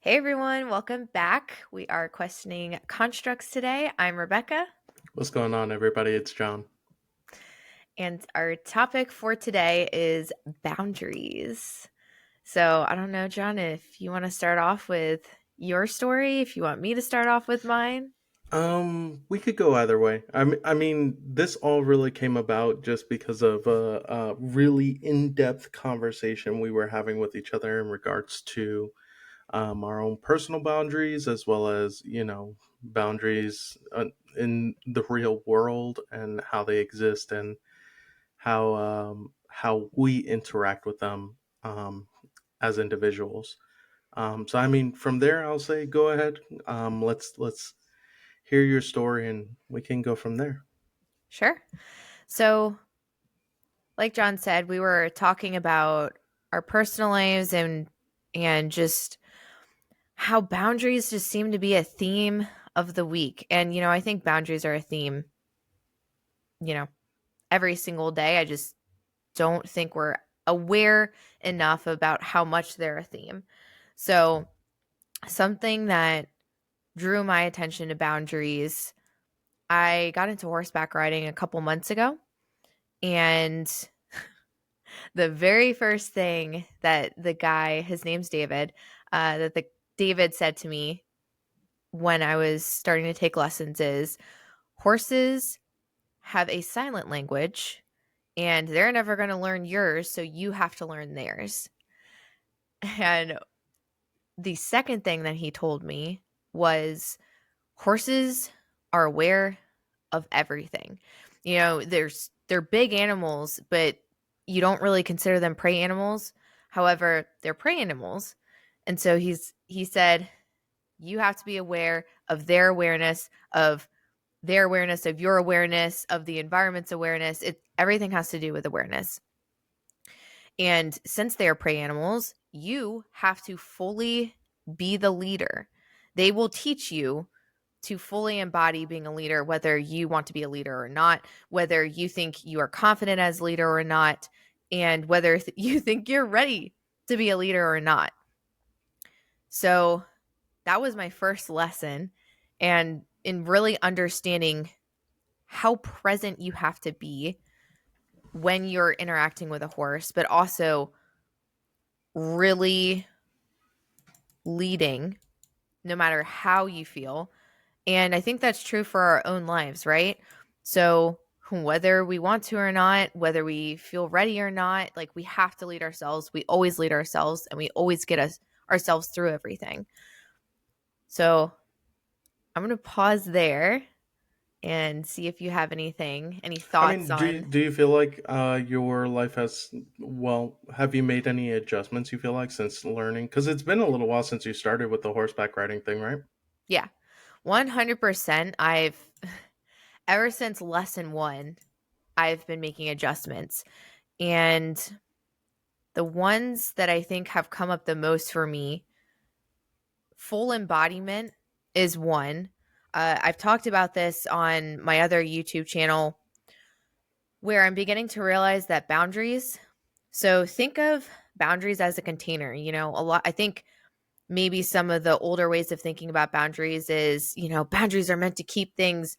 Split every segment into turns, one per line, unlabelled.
Hey everyone, welcome back. We are questioning constructs today. I'm Rebecca,
What's going on, everybody? It's John.
and our topic for today is boundaries. So, I don't know, John, if you want to start off with your story, if you want me to start off with mine.
We could go either way. I mean, this all really came about just because of a really in-depth conversation we were having with each other in regards to our own personal boundaries, as well as boundaries in the real world and how they exist and how we interact with them as individuals. So, I mean, from there, I'll say go ahead. Let's hear your story and we can go from there.
Sure. So, like John said, we were talking about our personal lives and just how boundaries just seem to be a theme of the week. And I think boundaries are a theme, you know, every single day. I just don't think we're aware enough about how much they're a theme. So, something that drew my attention to boundaries, I got into horseback riding a couple months ago. And the very first thing that the guy, his name's David, that the David said to me when I was starting to take lessons is horses have a silent language and they're never going to learn yours, so you have to learn theirs. And the second thing that he told me was horses are aware of everything. They're big animals, but you don't really consider them prey animals. However, they're prey animals. And so he said you have to be aware of their awareness of your awareness of the environment's awareness. Everything has to do with awareness. And since they are prey animals, you have to fully be the leader. They will teach you to fully embody being a leader, whether you want to be a leader or not, whether you think you are confident as a leader or not, and whether you think you're ready to be a leader or not. So that was my first lesson. And in really understanding how present you have to be when you're interacting with a horse, but also really leading no matter how you feel. And I think that's true for our own lives, right? So, whether we want to or not, whether we feel ready or not, like we have to lead ourselves. We always lead ourselves and we always get ourselves through everything. So, I'm going to pause there and see if you have any
I
thoughts
mean, do
on.
do you feel like your life has well? Have you made any adjustments? You feel like since learning, because it's been a little while since you started with the horseback riding thing, right?
Yeah. 100%. I've ever since lesson 1, I've been making adjustments. And the ones that I think have come up the most for me, full embodiment is one. I've talked about this on my other YouTube channel where I'm beginning to realize that boundaries. So think of boundaries as a container. A lot, I think maybe some of the older ways of thinking about boundaries is, boundaries are meant to keep things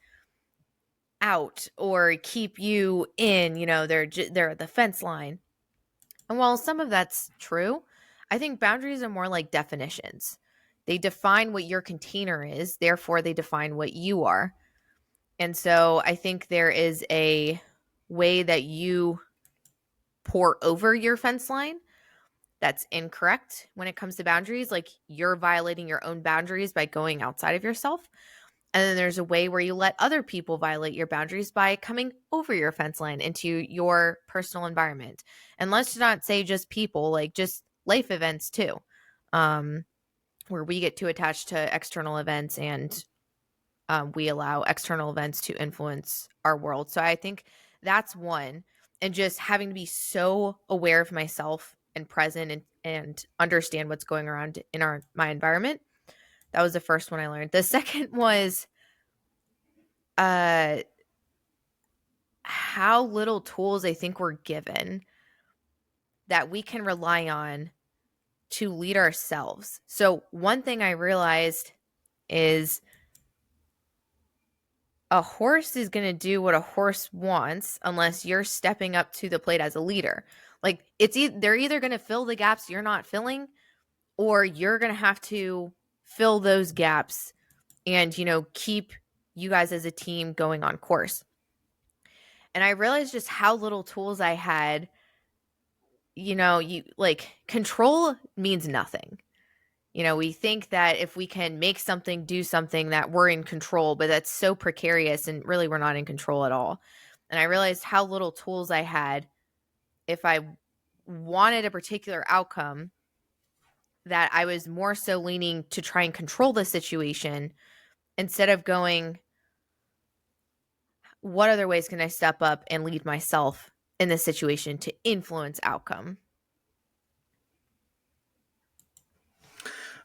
out or keep you in, they're the fence line. And while some of that's true, I think boundaries are more like definitions. They define what your container is, therefore, they define what you are. And so I think there is a way that you pour over your fence line that's incorrect when it comes to boundaries. Like you're violating your own boundaries by going outside of yourself. And then there's a way where you let other people violate your boundaries by coming over your fence line into your personal environment. And let's not say just people, like just life events too, um, where we get too attached to external events and we allow external events to influence our world. So I think that's one. And just having to be so aware of myself and present and understand what's going around in my environment. That was the first one I learned. The second was uh how little tools I think we're given that we can rely on to lead ourselves. So, one thing I realized is a horse is going to do what a horse wants unless you're stepping up to the plate as a leader. Like they're either going to fill the gaps you're not filling, or you're going to have to fill those gaps and, keep you guys as a team going on course. And I realized just how little tools I had. You like control means nothing. We think that if we can make something do something that we're in control, but that's so precarious and really we're not in control at all. And I realized how little tools I had if I wanted a particular outcome, that I was more so leaning to try and control the situation instead of going, what other ways can I step up and lead myself in this situation to influence outcome?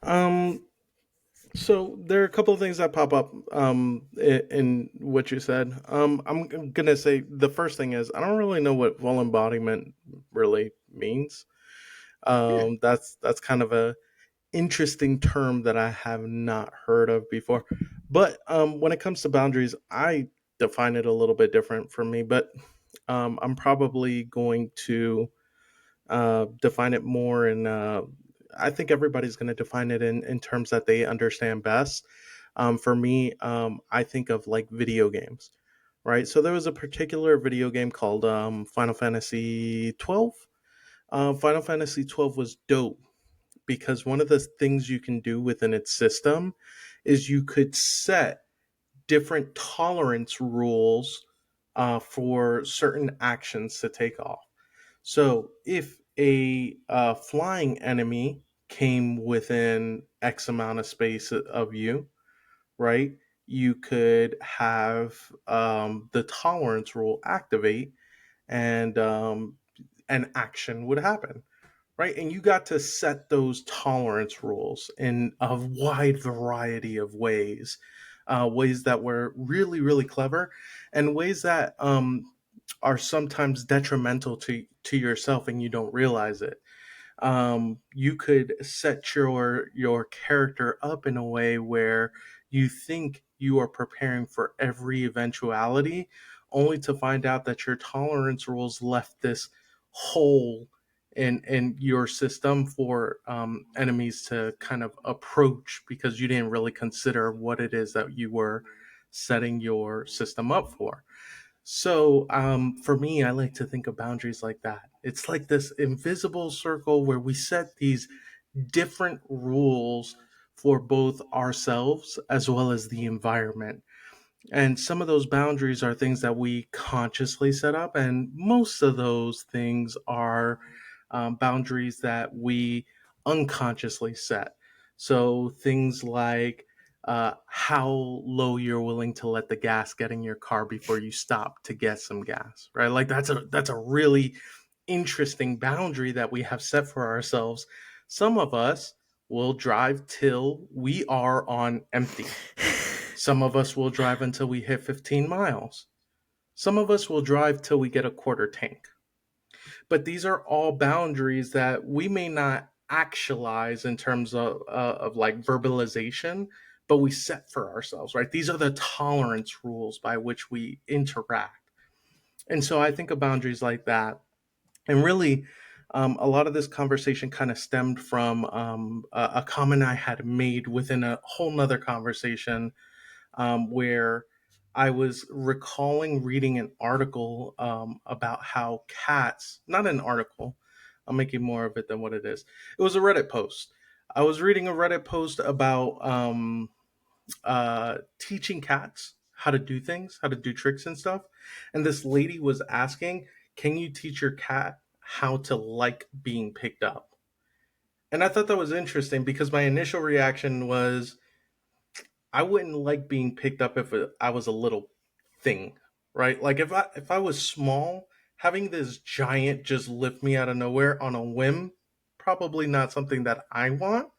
Um, so there are a couple of things that pop up in what you said. I'm gonna say the first thing is I don't really know what full embodiment really means.
Hmm.
That's kind of a interesting term that I have not heard of before. But when it comes to boundaries, I define it a little bit different for me. But I'm probably going to define it more in. I think everybody's going to define it in terms that they understand best. For me, I think of like video games, right? So there was a particular video game called Final Fantasy 12. Final Fantasy 12 was dope because one of the things you can do within its system is you could set different tolerance rules for certain actions to take off. So if a flying enemy came within X amount of space of you, right, you could have the tolerance rule activate, and an action would happen, right? And you got to set those tolerance rules in a wide variety of ways, ways that were really, really clever, and ways that are sometimes detrimental to yourself and you don't realize it. You could set your character up in a way where you think you are preparing for every eventuality, only to find out that your tolerance rules left this hole in your system for enemies to kind of approach because you didn't really consider what it is that you were setting your system up for. So, for me, I like to think of boundaries like that. It's like this invisible circle where we set these different rules for both ourselves as well as the environment. And some of those boundaries are things that we consciously set up, and most of those things are boundaries that we unconsciously set. So things like how low you're willing to let the gas get in your car before you stop to get some gas, right? Like that's a really interesting boundary that we have set for ourselves. Some of us will drive till we are on empty. Some of us will drive until we hit 15 miles. Some of us will drive till we get a quarter tank. But these are all boundaries that we may not actualize in terms of like verbalization, but we set for ourselves, right? These are the tolerance rules by which we interact. And so I think of boundaries like that. And really, a lot of this conversation kind of stemmed from a comment I had made within a whole nother conversation, where I was recalling reading an article about how cats, not an article, I'm making more of it than what it is. It was a Reddit post. I was reading a Reddit post about teaching cats how to do things, how to do tricks and stuff. And this lady was asking, can you teach your cat how to like being picked up? And I thought that was interesting because my initial reaction was, I wouldn't like being picked up if I was a little thing, right? Like if I was small, having this giant just lift me out of nowhere on a whim, probably not something that I want,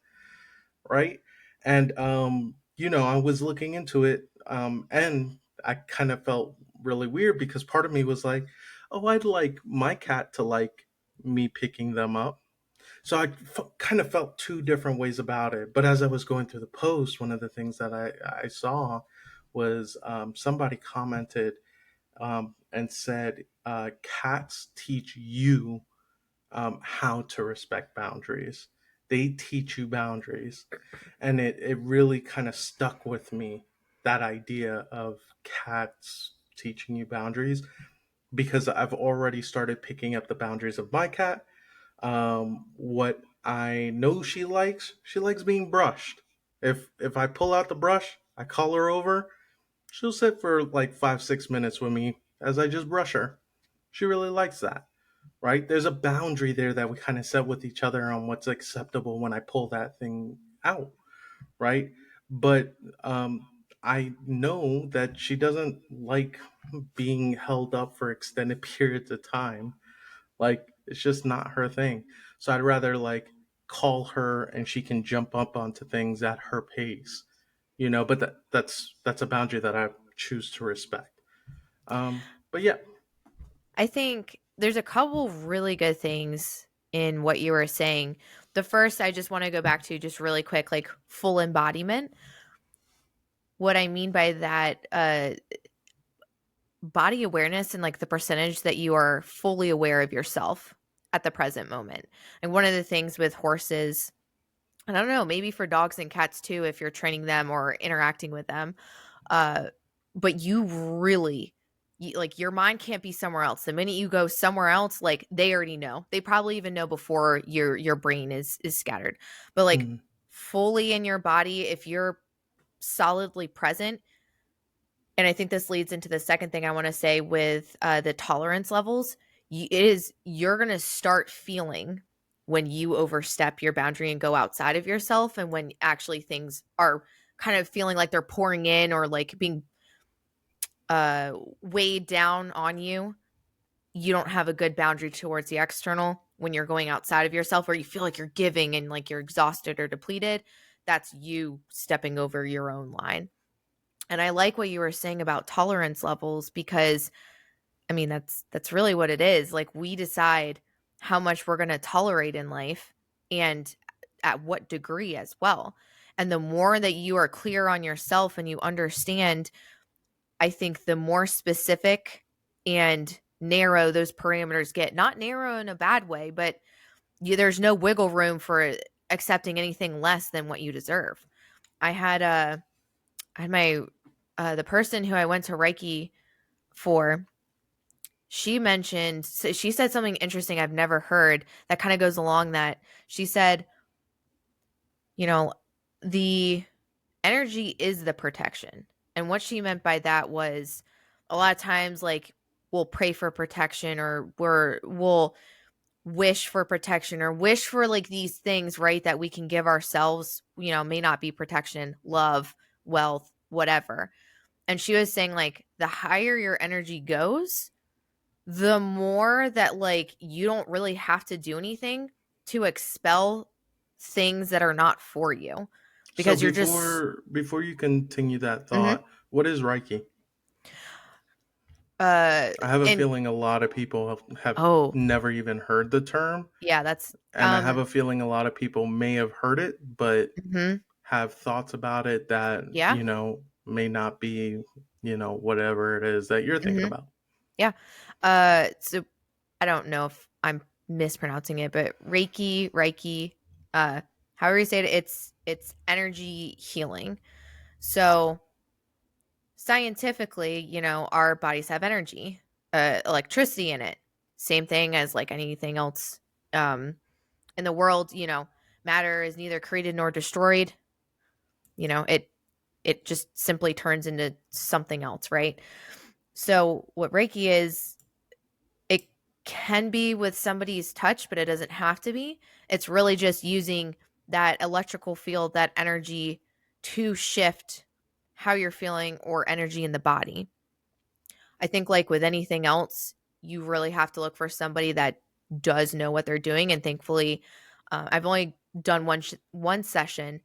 right? And I was looking into it, and I kind of felt really weird because part of me was like, oh, I'd like my cat to like me picking them up. So kind of felt two different ways about it. But as I was going through the post, one of the things that I saw was somebody commented and said, cats teach you how to respect boundaries. They teach you boundaries. And it really kind of stuck with me, that idea of cats teaching you boundaries, because I've already started picking up the boundaries of my cat. What I know she likes being brushed. If I pull out the brush, I call her over, she'll sit for like 5 6 minutes with me as I just brush her. She really likes that, right? There's a boundary there that we kind of set with each other on what's acceptable when I pull that thing out, right? But I know that she doesn't like being held up for extended periods of time. Like, it's just not her thing. So I'd rather like call her and she can jump up onto things at her pace, but that's a boundary that I choose to respect. But yeah.
I think there's a couple really good things in what you were saying. The first, I just want to go back to just really quick, like full embodiment. What I mean by that, body awareness and like the percentage that you are fully aware of yourself at the present moment. And one of the things with horses, I don't know, maybe for dogs and cats too, if you're training them or interacting with them, uh, but you really like your mind can't be somewhere else. The minute you go somewhere else, like they already know. They probably even know before your brain is scattered. But like
Mm,
fully in your body, if you're solidly present, and I think this leads into the second thing I want to say with the tolerance levels. You're going to start feeling when you overstep your boundary and go outside of yourself, and when actually things are kind of feeling like they're pouring in or like being weighed down on you. You don't have a good boundary towards the external when you're going outside of yourself, or you feel like you're giving and like you're exhausted or depleted. That's you stepping over your own line. And I like what you were saying about tolerance levels, because I mean that's really what it is. Like we decide how much we're going to tolerate in life and at what degree as well. And the more that you are clear on yourself and you understand, I think the more specific and narrow those parameters get, not narrow in a bad way, but there's no wiggle room for accepting anything less than what you deserve. I had I had my the person who I went to Reiki for, she mentioned, so she said something interesting I've never heard that kind of goes along that. She said, you know, the energy is the protection. And what she meant by that was a lot of times like we'll pray for protection, or we'll wish for protection, or wish for like these things, right, that we can give ourselves, may not be protection, love, wealth, whatever. And she was saying like the higher your energy goes, the more that like you don't really have to do anything to expel things that are not for you,
so
because you're just
before you continue that
mhm.
thought, what is Reiki?
uh
I have a
and
feeling a lot of people have
oh
never even heard the term,
yeah, that's
and I have a feeling a lot of people may have heard it, but
mhm.
have thoughts about it that,
Yeah.
may not be, whatever it is that you're thinking
Mhm.
about.
Yeah. So I don't know if I'm mispronouncing it, but Reiki, uh, however you say it, it's energy healing. So scientifically, our bodies have energy, electricity in it. Same thing as like anything else um, in the world. Matter is neither created nor destroyed. It just simply turns into something else, right? So what Reiki is, it can be with somebody's touch, but it doesn't have to be. It's really just using that electrical field, that energy to shift how you're feeling or energy in the body. I think, like with anything else, you really have to look for somebody that does know what they're doing. And thankfully, I've only done one session,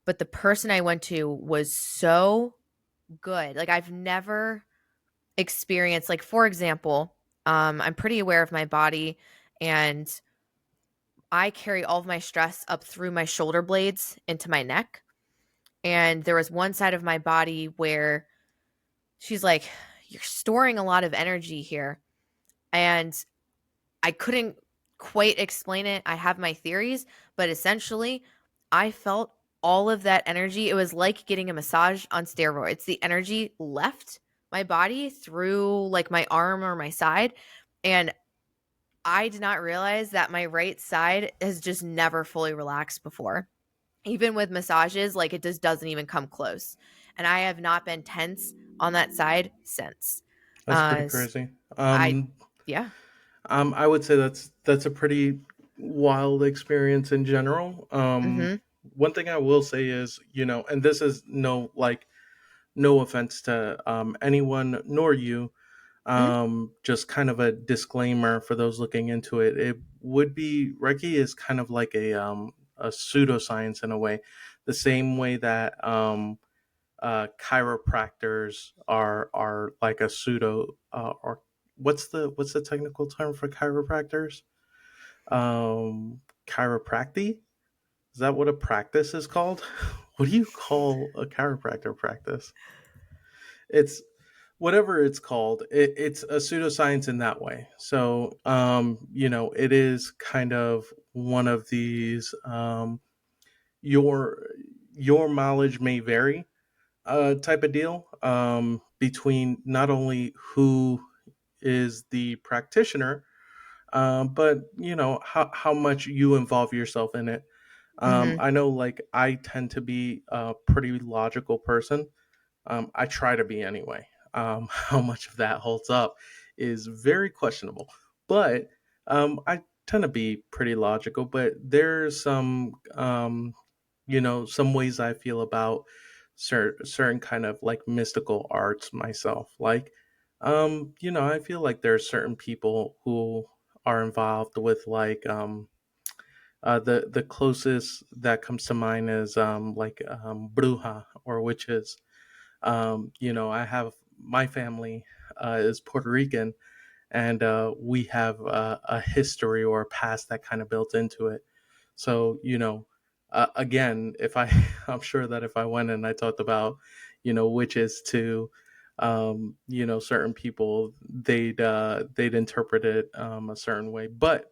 but the person I went to was so good. Like I've never experienced, like for example, I'm pretty aware of my body, and I carry all of my stress up through my shoulder blades into my neck. And there was one side of my body where she's like, "You're storing a lot of energy here." And I couldn't quite explain it. I have my theories, but essentially, I felt all of that energy. It was like getting a massage on steroids. The energy left my body through like my arm or my side. And I did not realize that my right side has just never fully relaxed before. Even with massages, like it just doesn't even come close. And I have not been tense on that side since.
That's pretty
S
crazy.
I Yeah.
I would say that's a pretty wild experience in general.
Mhm.
One thing I will say is, and this is no offense to anyone nor you,
Mhm.
just kind of a disclaimer for those looking into it. It would be Reiki is kind of like a pseudoscience in a way, the same way that chiropractors are like a pseudo or what's the technical term for chiropractors? Chiropractic? Is that what a practice is called? What do you call a chiropractor practice? It's whatever it's called. It's a pseudoscience in that way. So, it is kind of one of these. Your your mileage may vary, type of deal, between not only who is the practitioner, but how much you involve yourself in it.
Mhm.
I know, like, I tend to be a pretty logical person. I try to be anyway. How much of that holds up is very questionable, but I tend to be pretty logical. But there's some ways I feel about certain kind of like mystical arts myself. Like, I feel like there are certain people who are involved with like the closest that comes to mind is like bruja or witches. I have my family is Puerto Rican, and we have a history or a past that kind of built into it. So, again, if I, I'm sure that if I went and I talked about, witches to, certain people, they'd interpret it a certain way. But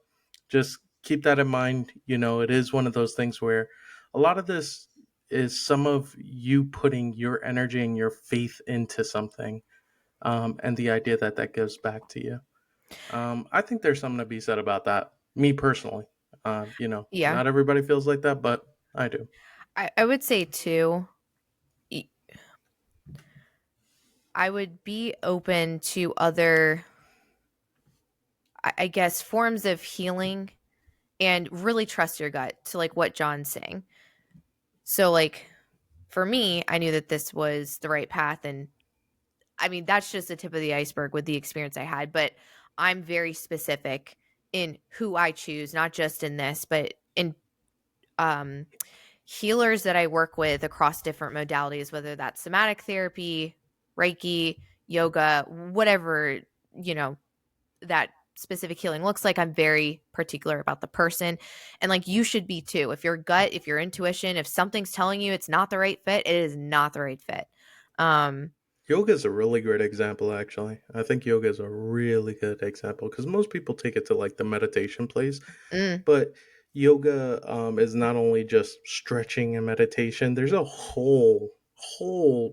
just keep that in mind. It is one of those things where a lot of this is some of you putting your energy and your faith into something, and the idea that that gives back to you. I think there's something to be said about that. Me personally,
Yeah.
not everybody feels like that, but I do.
I would say too, y- I would be open to other, I guess, forms of healing and really trust your gut to like what John's saying. So, like, for me, I knew that this was the right path. And I mean, that's just the tip of the iceberg with the experience I had. But I'm very specific in who I choose, not just in this, but in um, healers that I work with across different modalities, whether that's somatic therapy, Reiki, yoga, whatever, you know, that specific healing looks like. I'm very particular about the person. And like you should be too. If your gut, if your intuition, if something's telling you it's not the right fit, it is not the right fit. Um,
Yoga is a really great example, actually. I think yoga is a really good example because most people take it to like the meditation place,
mm,
but yoga is not only just stretching and meditation. There's a whole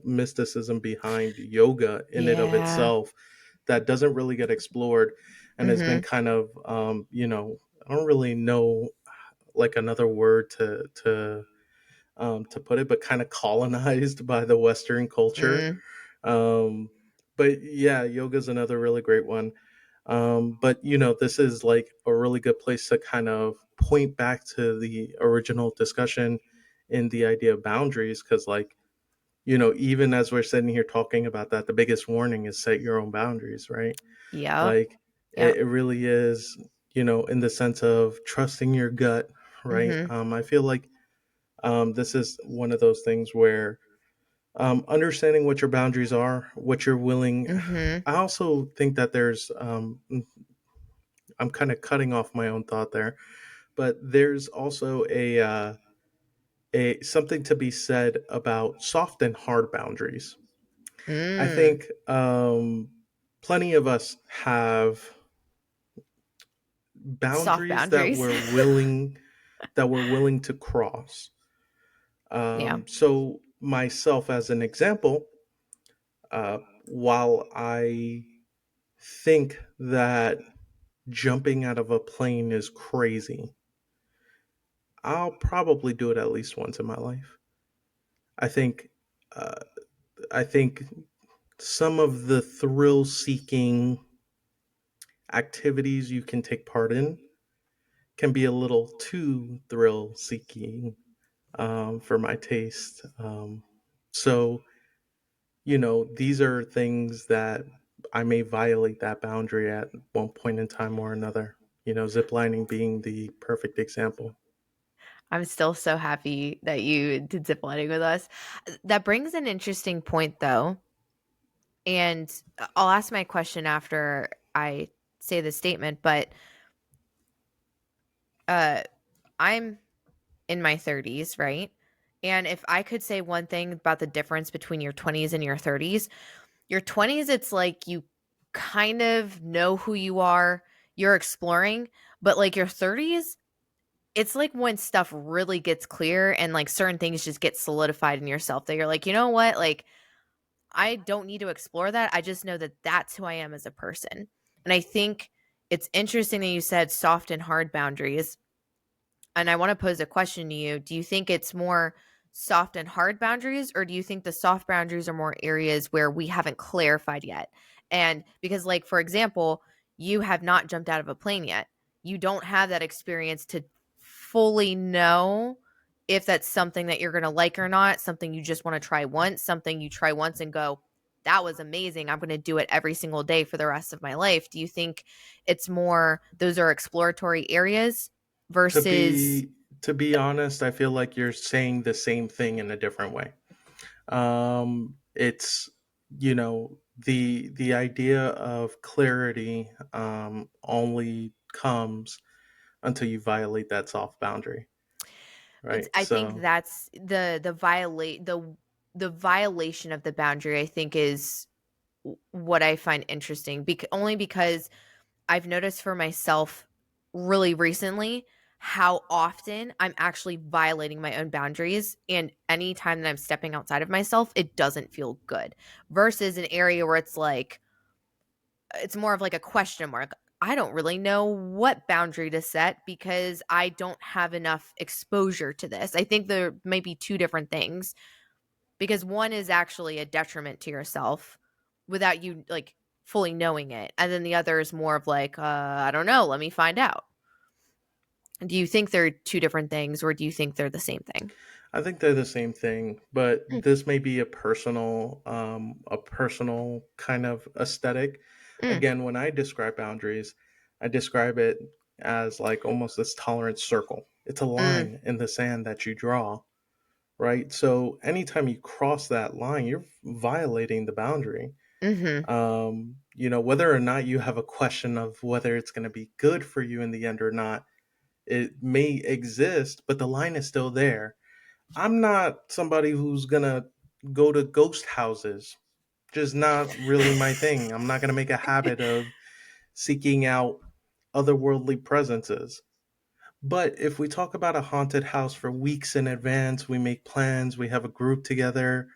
mysticism behind yoga in and of
yeah.
itself that doesn't really get explored and has been
Mhm.
kind of I don't really know like another word to put it, but kind of colonized by the Western culture.
Mm.
Um, but yeah, yoga's another really great one. But this is like a really good place to kind of point back to the original discussion in the idea of boundaries, because like even as we're sitting here talking about that, the biggest warning is set your own boundaries, right?
Yep.
Like
Yep.
it really is, in the sense of trusting your gut, right?
Mhm.
I feel like this is one of those things where understanding what your boundaries are, what you're willing.
Mhm.
I also think that I'm kind of cutting off my own thought there, but there's also a something to be said about soft and hard boundaries. I
Mm.
think plenty of us have
Soft
boundaries
boundaries.
that we're willing to cross.
Yeah.
So myself as an example, while I think that jumping out of a plane is crazy, I'll probably do it at least once in my life. I think uh, I think some of the thrill-seeking activities you can take part in can be a little too thrill-seeking for my taste. So these are things that I may violate that boundary at one point in time or another. Ziplining being the perfect example.
I'm still so happy that you did zip lining with us. That brings an interesting point, though. And I'll ask my question after I say the statement, but uh, I'm in my 30s, right? And if I could say one thing about the difference between your 20s and your 20s, it's like you kind of know who you are, you're exploring, but like your 30s, it's like when stuff really gets clear and like certain things just get solidified in yourself that you're like, you know what? Like, I don't need to explore that. I just know that that's who I am as a person. And I think it's interesting that you said soft and hard boundaries. And I want to pose a question to you. Do you think it's more soft and hard boundaries, or do you think the soft boundaries are more areas where we haven't clarified yet? And because, like, for example, you have not jumped out of a plane yet, you don't have that experience to fully know if that's something that you're going to like or not, something you just want to try once, something you try once and go, that was amazing. I'm going to do it every single day for the rest of my life. Do you think it's more those are exploratory areas
To
versus
be to be honest, I feel like you're saying the same thing in a different way. It's the idea of clarity only comes until you violate that soft boundary,
it's
right?
I think
So
that's the violation of the boundary I think is what I find interesting only because I've noticed for myself really recently how often I'm actually violating my own boundaries. And anytime that I'm stepping outside of myself, it doesn't feel good. Versus an area where it's more of like a question mark. I don't really know what boundary to set because I don't have enough exposure to this. I think there may be two different things because one is actually a detriment to yourself without you like fully knowing it. And then the other is more of like, I don't know, let me find out. Do you think they're two different things or do you think they're the same thing?
I think they're the same thing, but
Mm,
this may be a personal kind of aesthetic.
mm,
Again, when I describe boundaries, I describe it as like almost this tolerance circle. It's a
mm,
line in the sand that you draw, right? So anytime you cross that line, you're violating the boundary.
mm-hmm,
Whether or not you have a question of whether it's going to be good for you in the end or not, it may exist, but the line is still there. I'm not somebody who's gonna go to ghost houses. Just not really my thing. I'm not gonna make a habit of seeking out otherworldly presences. But if we talk about a haunted house for weeks in advance, we make plans, we have a group together,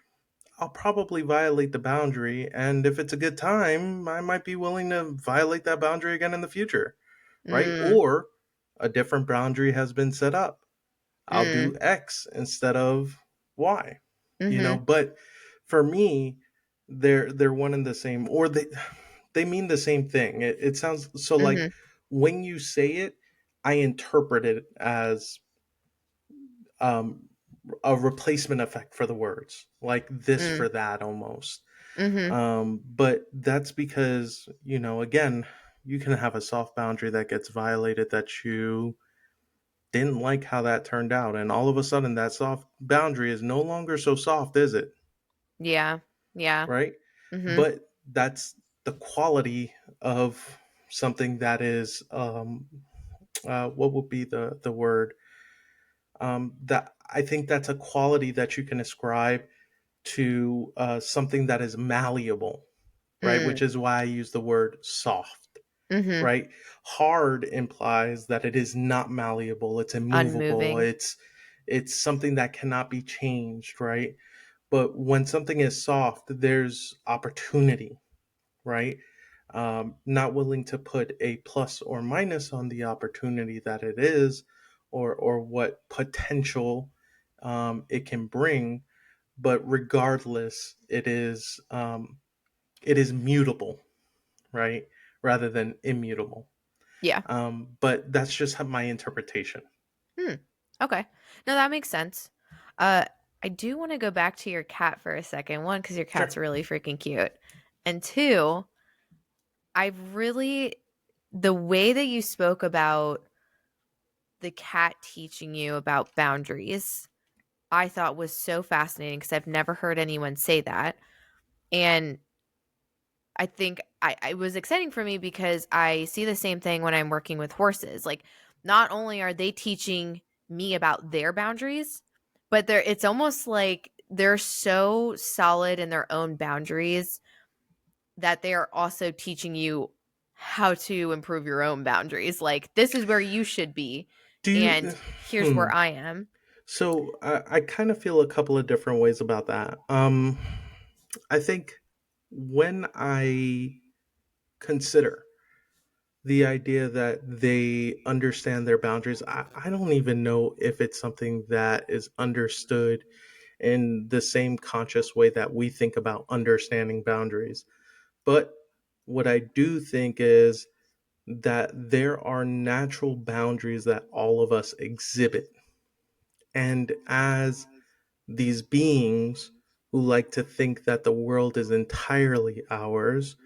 I'll probably violate the boundary. And if it's a good time, I might be willing to violate that boundary again in the future, right?
mm,
Or a different boundary has been set up. I'll
mm,
do X instead of Y.
mm-hmm,
But for me, they're one and the same, or they mean the same thing. It sounds so like
mm-hmm,
when you say it, I interpret it as um, a replacement effect for the words, like this
mm,
for that almost.
mm-hmm.
But that's because again, you can have a soft boundary that gets violated that you didn't like how that turned out, and all of a sudden that soft boundary is no longer so soft, is it?
Yeah. Yeah.
Right?
Mm-hmm.
But that's the quality of something that is what would be the word, that I think that's a quality that you can ascribe to something that is malleable, right? Which
Mm,
is why I use the word soft,
mm-hmm.
right? Hard implies that it is not malleable, it's immovable,
Unmoving.
it's something that cannot be changed, right? But when something is soft, there's opportunity, right? Not willing to put a plus or minus on the opportunity that it is, or what potential it can bring, but regardless, it is mutable, right, rather than immutable.
Yeah.
But that's just my interpretation.
Hmm. Okay. No, that makes sense. Uh, I do want to go back to your cat for a second. One, because your cat's
Sure.
really freaking cute. And two, the way that you spoke about the cat teaching you about boundaries, I thought was so fascinating because I've never heard anyone say that. And I think it was exciting for me because I see the same thing when I'm working with horses. Like, not only are they teaching me about their boundaries, but it's almost like they're so solid in their own boundaries that they are also teaching you how to improve your own boundaries. Like, this is where you should be,
Do you
and here's
hmm
where I am.
so I kind of feel a couple of different ways about that. I think when I consider the idea that they understand their boundaries, I don't even know if it's something that is understood in the same conscious way that we think about understanding boundaries. But what I do think is that there are natural boundaries that all of us exhibit. And as these beings who like to think that the world is entirely ours,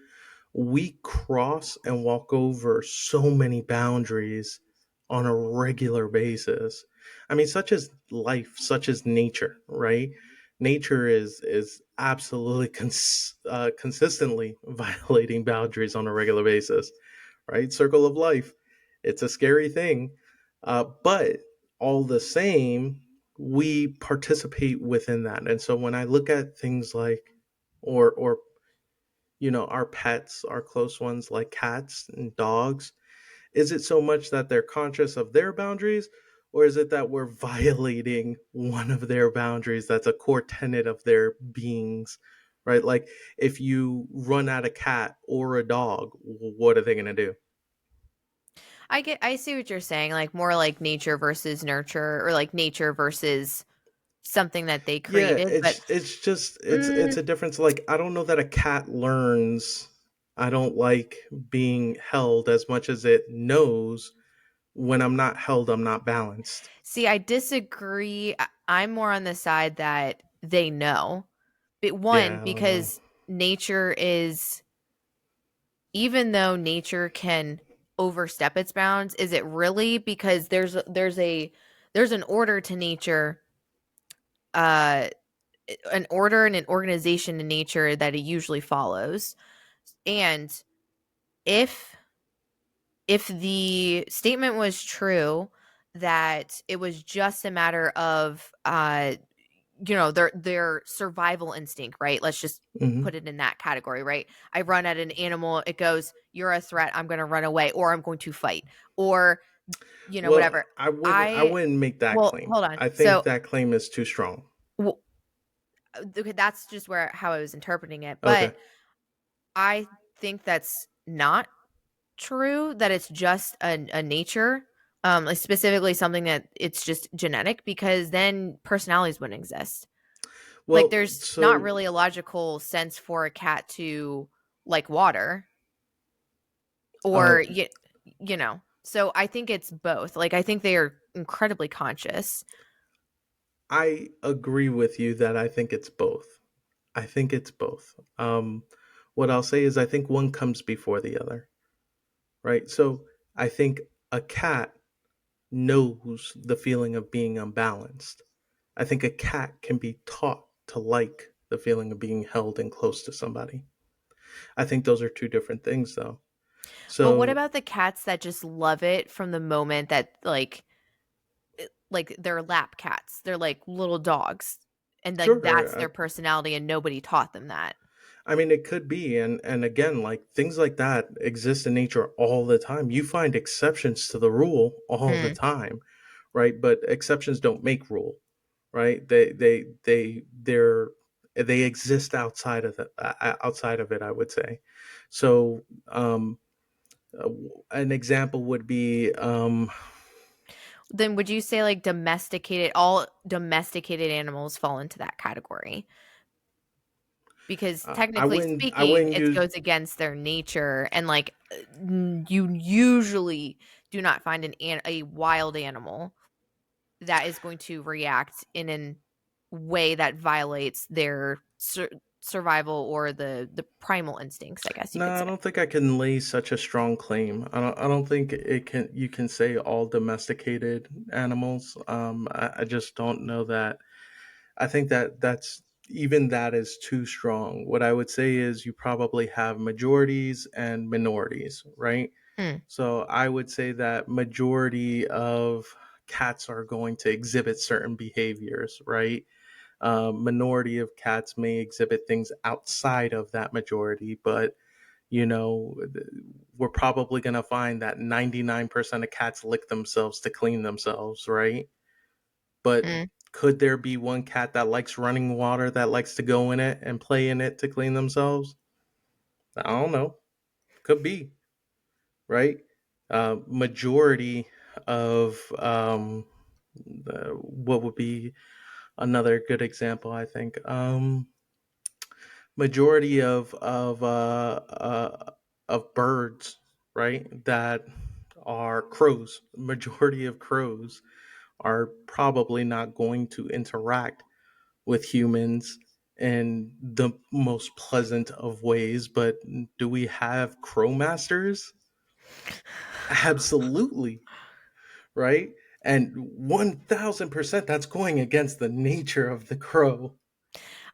we cross and walk over so many boundaries on a regular basis. I mean, such as life, such as nature, right? Nature is absolutely consistently violating boundaries on a regular basis, right? Circle of life. It's a scary thing, but all the same, we participate within that. And so when I look at things like, or our pets, our close ones like cats and dogs, is it so much that they're conscious of their boundaries, or is it that we're violating one of their boundaries that's a core tenet of their beings, right? Like if you run at a cat or a dog, what are they going to do?
I see what you're saying, like more like nature versus nurture, or like nature versus something that they
Yeah,
created. But
it's just it's
mm,
a difference. Like I don't know that a cat learns I don't like being held as much as it knows when I'm not held, I'm not balanced.
see, I disagree. I'm more on the side that they know. But one,
Yeah, I don't know.
because nature is, even though nature can overstep its bounds, is it really? Because there's an order to nature, uh, an order and an organization in nature that it usually follows. And if the statement was true that it was just a matter of their survival instinct, right? Let's just
Hmm.
put it in that category, right? I run at an animal, it goes, you're a threat, I'm going to run away, or I'm going to fight, or
Well,
whatever.
I
I
wouldn't make that
Well,
claim.
hold on.
I think
So,
that claim is too strong.
well, okay, that's just where how I was interpreting it,
Okay.
but I think that's not true, that it's just a nature, like specifically something that it's just genetic, because then personalities wouldn't exist. Like,
Well,
there's not
so
really a logical sense for a cat to like water,
uh
or so I think it's both. Like, I think they are incredibly conscious.
I agree with you that I think it's both. I think it's both. What I'll say is I think one comes before the other, right? So I think a cat knows the feeling of being unbalanced. I think a cat can be taught to like the feeling of being held and close to somebody. I think those are two different things, though.
But what
So
about the cats that just love it from the moment that like they're lap cats. They're like little dogs. And like
sure,
that's their personality and nobody taught them that.
I mean, it could be, and again, like things like that exist in nature all the time. You find exceptions to the rule all the
Mm,
time, right? But exceptions don't make rule, right? They exist outside of it. I would say. So, an example would be,
then would you say like domesticated all domesticated animals fall into that category? Because technically
I
speaking,
wouldn't
it
use
goes against their nature and like you usually do not find a wild animal that is going to react in an way that violates their survival or the primal instincts, I guess you
No,
could
I
say.
don't think I can lay such a strong claim. I don't think it can you can say all domesticated animals. I just don't know that. I think that that's even that is too strong. What I would say is you probably have majorities and minorities, right?
Mm,
So I would say that majority of cats are going to exhibit certain behaviors, right? Minority of cats may exhibit things outside of that majority, but you know, we're probably going to find that 99% of cats lick themselves to clean themselves, right? But
mm.
could there be one cat that likes running water that likes to go in it and play in it to clean themselves? I don't know. Could be, right? Majority of what would be another good example, I think. Majority of birds, right? That are crows. Majority of crows are probably not going to interact with humans in the most pleasant of ways. But do we have crow masters? Absolutely, right? And 1000% that's going against the nature of the crow.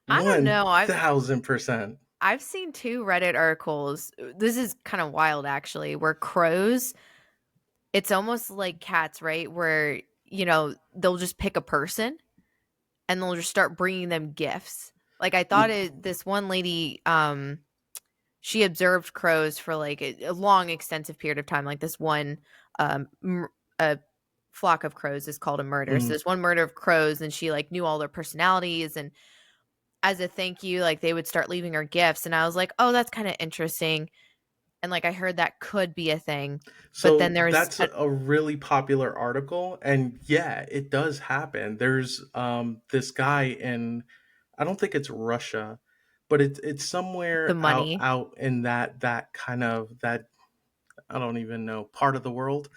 I don't know. I've
1000%.
I've seen two Reddit articles. This is kind of wild actually, where crows, it's almost like cats, right? Where, they'll just pick a person and they'll just start bringing them gifts. Like I thought this one lady she observed crows for like a long extensive period of time, like this one a flock of crows is called a murder. So
Mm.
this one murder of crows and she like knew all their personalities and as a thank you like they would start leaving her gifts and I was like, "Oh, that's kind of interesting." And like I heard that could be a thing. But then
So
there's
that's a really popular article, and yeah, it does happen. There's this guy in, I don't think it's Russia, but it's
the
somewhere
money.
out in that kind of that, I don't even know, part of the world.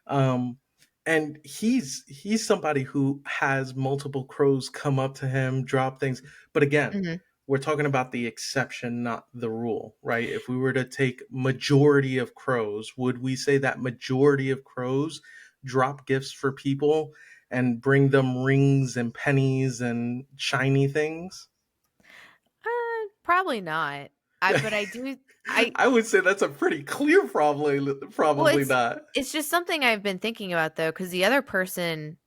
Um, and he's somebody who has multiple crows come up to him, drop things. But again,
Mhm.
we're talking about the exception, not the rule, right? If we were to take majority of crows, would we say that majority of crows drop gifts for people and bring them rings and pennies and shiny things?
Probably not. But I do I
I would say that's a pretty clear
well
probably not.
it's just something I've been thinking about though cuz the other person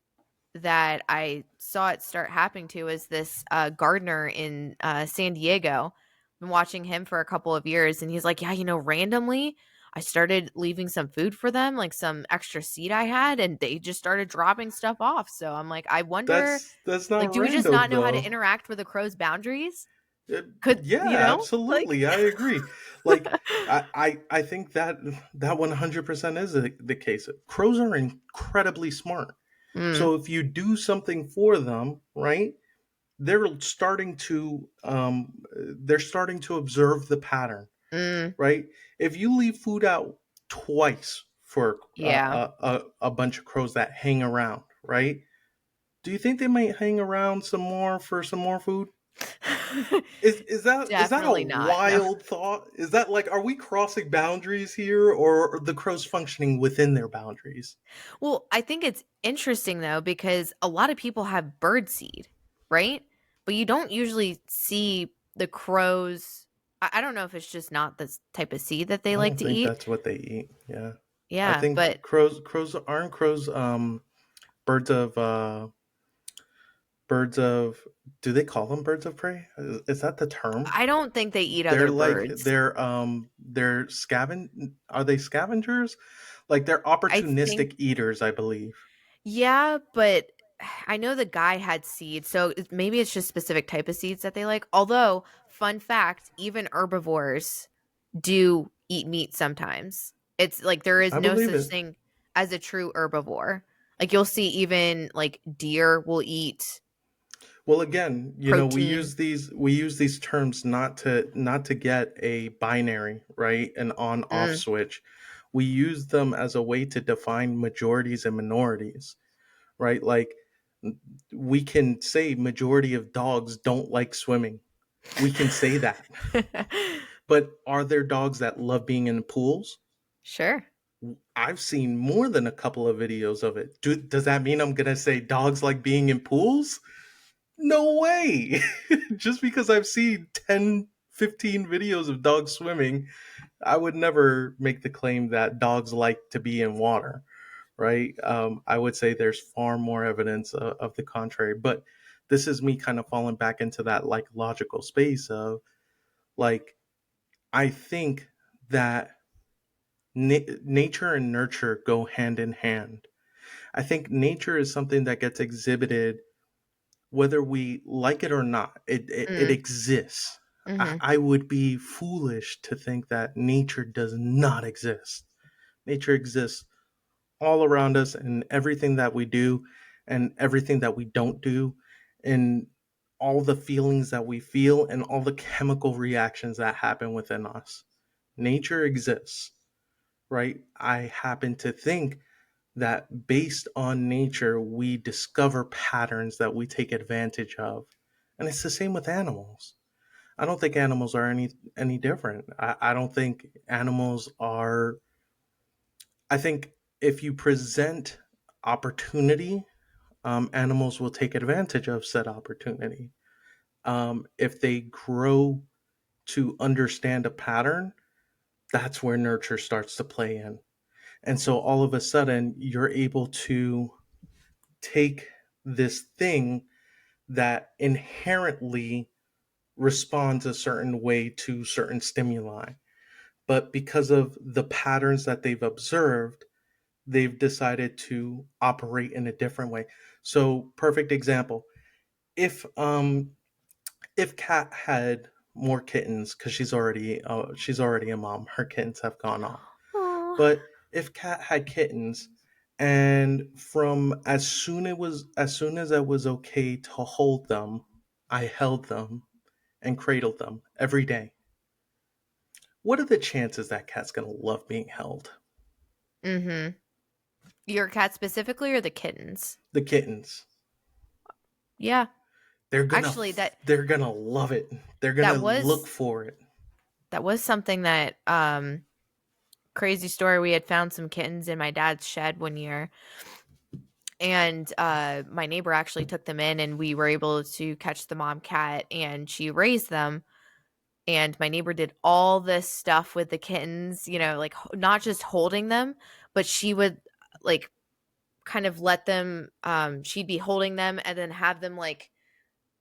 that I saw it start happening to is this gardener in San Diego. Been watching him for a couple of years, and he's like, "Yeah, randomly, I started leaving some food for them, like some extra seed I had, and they just started dropping stuff off." So I'm like, I wonder,
That's
like,
not
do we just
random
not know how to
though.
interact with the crow's boundaries?
Uh,
Could
yeah,
like,
absolutely. I agree. Like I think that that 100% is the case. Crows are incredibly smart.
mm,
So if you do something for them, right? They're starting to observe the pattern,
mm,
right? If you leave food out twice for
yeah.
a bunch of crows that hang around, right? Do you think they might hang around some more for some more food? Is that a
Definitely not. No.
wild thought? Is that like, are we crossing boundaries here, or are the crows functioning within their boundaries?
Well, I think it's interesting though because a lot of people have bird seed, right? But you don't usually see the crows. I don't know if it's just not the type of seed that they
I
like
don't
to
think
eat.
that's what they eat. Yeah. I
Yeah,
think
but
crows aren't crows birds of birds of do they call them birds of prey? Is that the term?
I don't think they eat
They're
other
like
birds.
they're are they scavengers? Like they're
I think
opportunistic eaters, I believe.
yeah, but I know the guy had seeds, so maybe it's just specific type of seeds that they like. Although, fun fact, even herbivores do eat meat sometimes. It's like there is
I
no
believe
such
it.
thing as a true herbivore. Like you'll see even like deer will eat
Well, again,
protein.
we use these terms not to get a binary, right? An on off
Mm.
switch. We use them as a way to define majorities and minorities, right? Like we can say majority of dogs don't like swimming. We can say that. But are there dogs that love being in pools?
Sure.
I've seen more than a couple of videos of it. Does that mean I'm going to say dogs like being in pools? No way. Just because I've seen 10, 15 videos of dogs swimming, I would never make the claim that dogs like to be in water, right? I would say there's far more evidence of the contrary. But this is me kind of falling back into that like logical space of like, I think that nature and nurture go hand in hand. I think nature is something that gets exhibited whether we like it or not. It
Mm.
exists.
Hmm.
I would be foolish to think that nature does not exist. Nature exists all around us and everything that we do and everything that we don't do and all the feelings that we feel and all the chemical reactions that happen within us. Nature exists, right? I happen to think that based on nature, we discover patterns that we take advantage of. And it's the same with animals. I don't think animals are any different. I don't think animals are. I think if you present opportunity, animals will take advantage of said opportunity. If they grow to understand a pattern, that's where nurture starts to play in. And so all of a sudden, you're able to take this thing that inherently responds a certain way to certain stimuli. But because of the patterns that they've observed, they've decided to operate in a different way. So, perfect example. If Kat had more kittens because she's already a mom, her kittens have gone off.
Oh.
But if Kat had kittens and from as soon as it was okay to hold them, I held them and cradled them every day. What are the chances that cat's gonna love being held?
Mm-hmm. Your cat specifically or the kittens?
The kittens.
Yeah.
They're gonna
Actually, that
they're gonna love it. They're gonna
that
look
was
for it.
that was something that crazy story. We had found some kittens in my dad's shed one year, and my neighbor actually took them in, and we were able to catch the mom cat, and she raised them. And my neighbor did all this stuff with the kittens, like not just holding them, but she would like kind of let them she'd be holding them and then have them like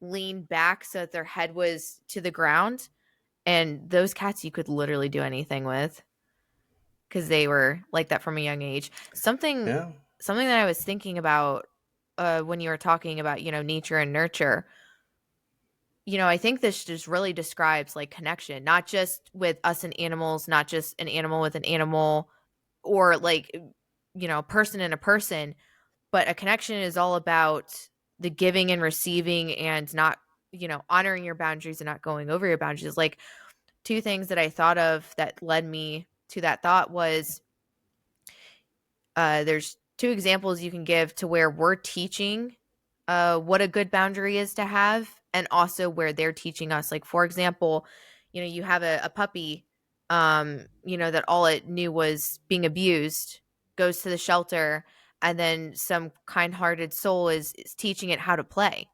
lean back so that their head was to the ground. And those cats you could literally do anything with because they were like that from a young age.
Yeah.
Something that I was thinking about when you were talking about, nature and nurture. I think this just really describes like connection, not just with us and animals, not just an animal with an animal or like, person and a person, but a connection is all about the giving and receiving and not, honoring your boundaries and not going over your boundaries. Like two things that I thought of that led me to that thought was there's two examples you can give to where we're teaching what a good boundary is to have, and also where they're teaching us. Like, for example, you have a puppy, that all it knew was being abused, goes to the shelter, and then some kind hearted soul is teaching it how to play.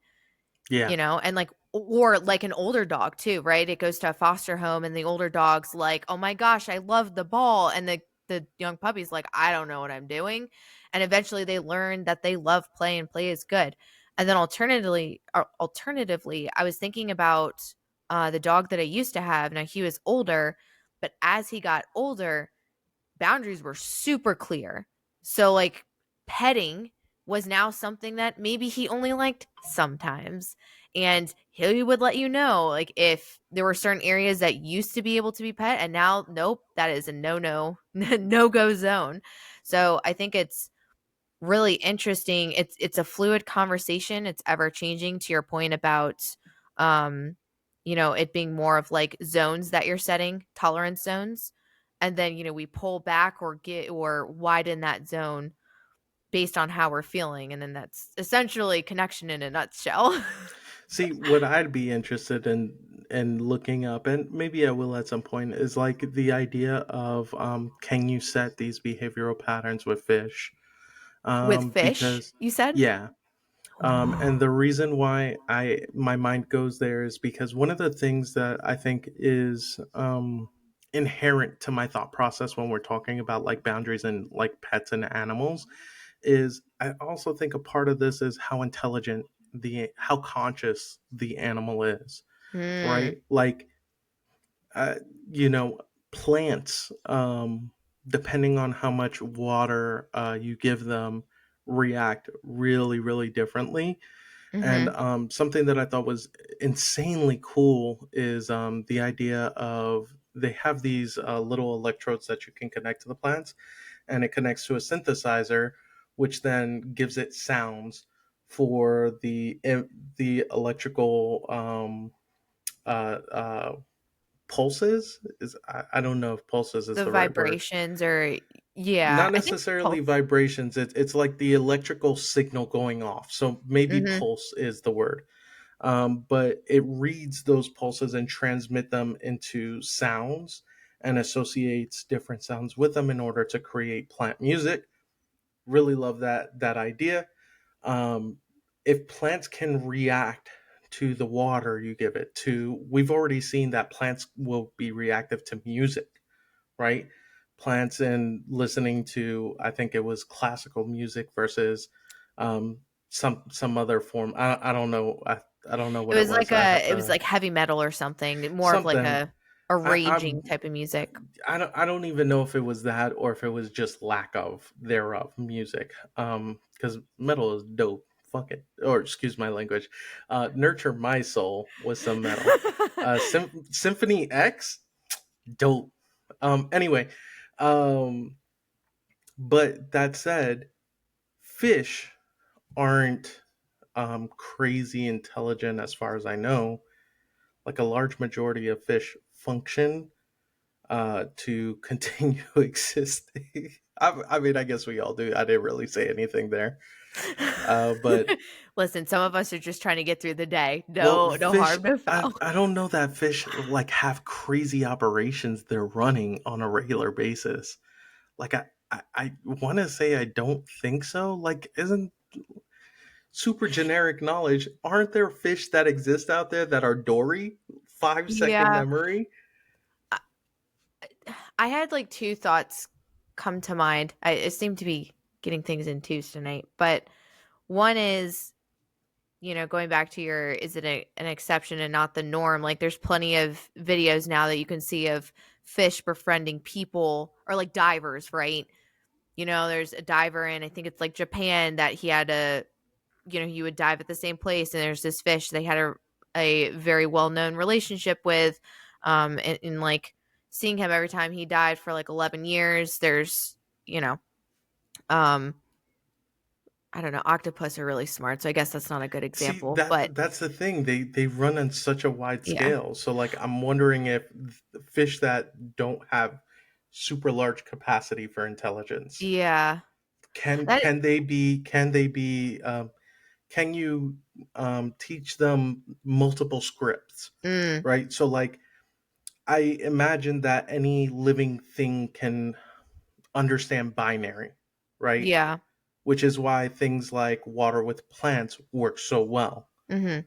Yeah.
and like, or like an older dog too, right? It goes to a foster home and the older dog's like, "Oh my gosh, I love the ball." And the young puppy's like, "I don't know what I'm doing." And eventually they learn that they love play and play is good. And then alternatively, I was thinking about the dog that I used to have. Now he was older, but as he got older, boundaries were super clear. So like petting was now something that maybe he only liked sometimes. And he would let you know like if there were certain areas that used to be able to be pet and now nope, that is a no no go zone. So I think it's really interesting. It's a fluid conversation. It's ever changing to your point about um it being more of like zones that you're setting, tolerance zones. And then, we pull back or get or widen that zone based on how we're feeling. And then that's essentially connection in a nutshell.
See, what I'd be interested in looking up, and maybe I will at some point, is like the idea of can you set these behavioral patterns with fish?
With fish,
Because
you said?
yeah, and the reason why I my mind goes there is because one of the things that I think is inherent to my thought process when we're talking about like boundaries and like pets and animals is I also think a part of this is how intelligent how conscious the animal is,
Hmm.
right? Like uh, you know, plants, depending on how much water you give them, react really, really differently. And
Mm-hmm.
something that I thought was insanely cool is the idea of they have these little electrodes that you can connect to the plants, and it connects to a synthesizer, which then gives it sounds for the electrical uh, pulses. I don't know if pulses is
The
the right word.
vibrations or yeah,
Not
I think
necessarily
pulse.
vibrations. It's like the electrical signal going off. So maybe
Mm-hmm.
pulse is the word. But it reads those pulses and transmit them into sounds and associates different sounds with them in order to create plant music. Really love that idea. Um, if plants can react to the water you give it to, we've already seen that plants will be reactive to music, right? Plants and listening to, I think it was classical music versus um, some other form. I don't know. I don't know
It
what it
was
was.
like
I have
it was
to
like heavy metal or something, more of like
something.
a raging
I'm
type of music.
I don't even know if it was that or if it was just lack of thereof music. Because metal is dope. Fuck it. Or excuse my language. Nurture My Soul was some metal. Symphony X, dope. Anyway, um, but that said, fish aren't crazy intelligent as far as I know. Like a large majority of fish function to continue existing. I mean, I guess we all do. I didn't really say anything there. But
Listen, some of us are just trying to get through the day.
well,
No
fish.
harm, no foul.
I don't know that fish like have crazy operations they're running on a regular basis. Like I want to say I don't think so. Like, isn't super generic knowledge? Aren't there fish that exist out there that are Dory, 5 second
Yeah.
memory?
I I had like two thoughts come to mind. I seem to be getting things in twos tonight. But one is, going back to your, is it an exception and not the norm? Like there's plenty of videos now that you can see of fish befriending people or like divers, right? There's a diver in, I think it's like Japan, that he had he would dive at the same place. And there's this fish they had a very well known relationship with. And like seeing him every time he dived for like 11 years, there's, you know, um, I don't know, octopus are really smart. So I guess that's not a good
See,
example, but
that's the thing. They run on such a wide
yeah.
scale. So like I'm wondering if fish that don't have super large capacity for intelligence
Yeah.
can
That
can you teach them multiple scripts,
mm,
right? So like I imagine that any living thing can understand binary, right?
yeah.
Which is why things like water with plants work so well.
Mhm.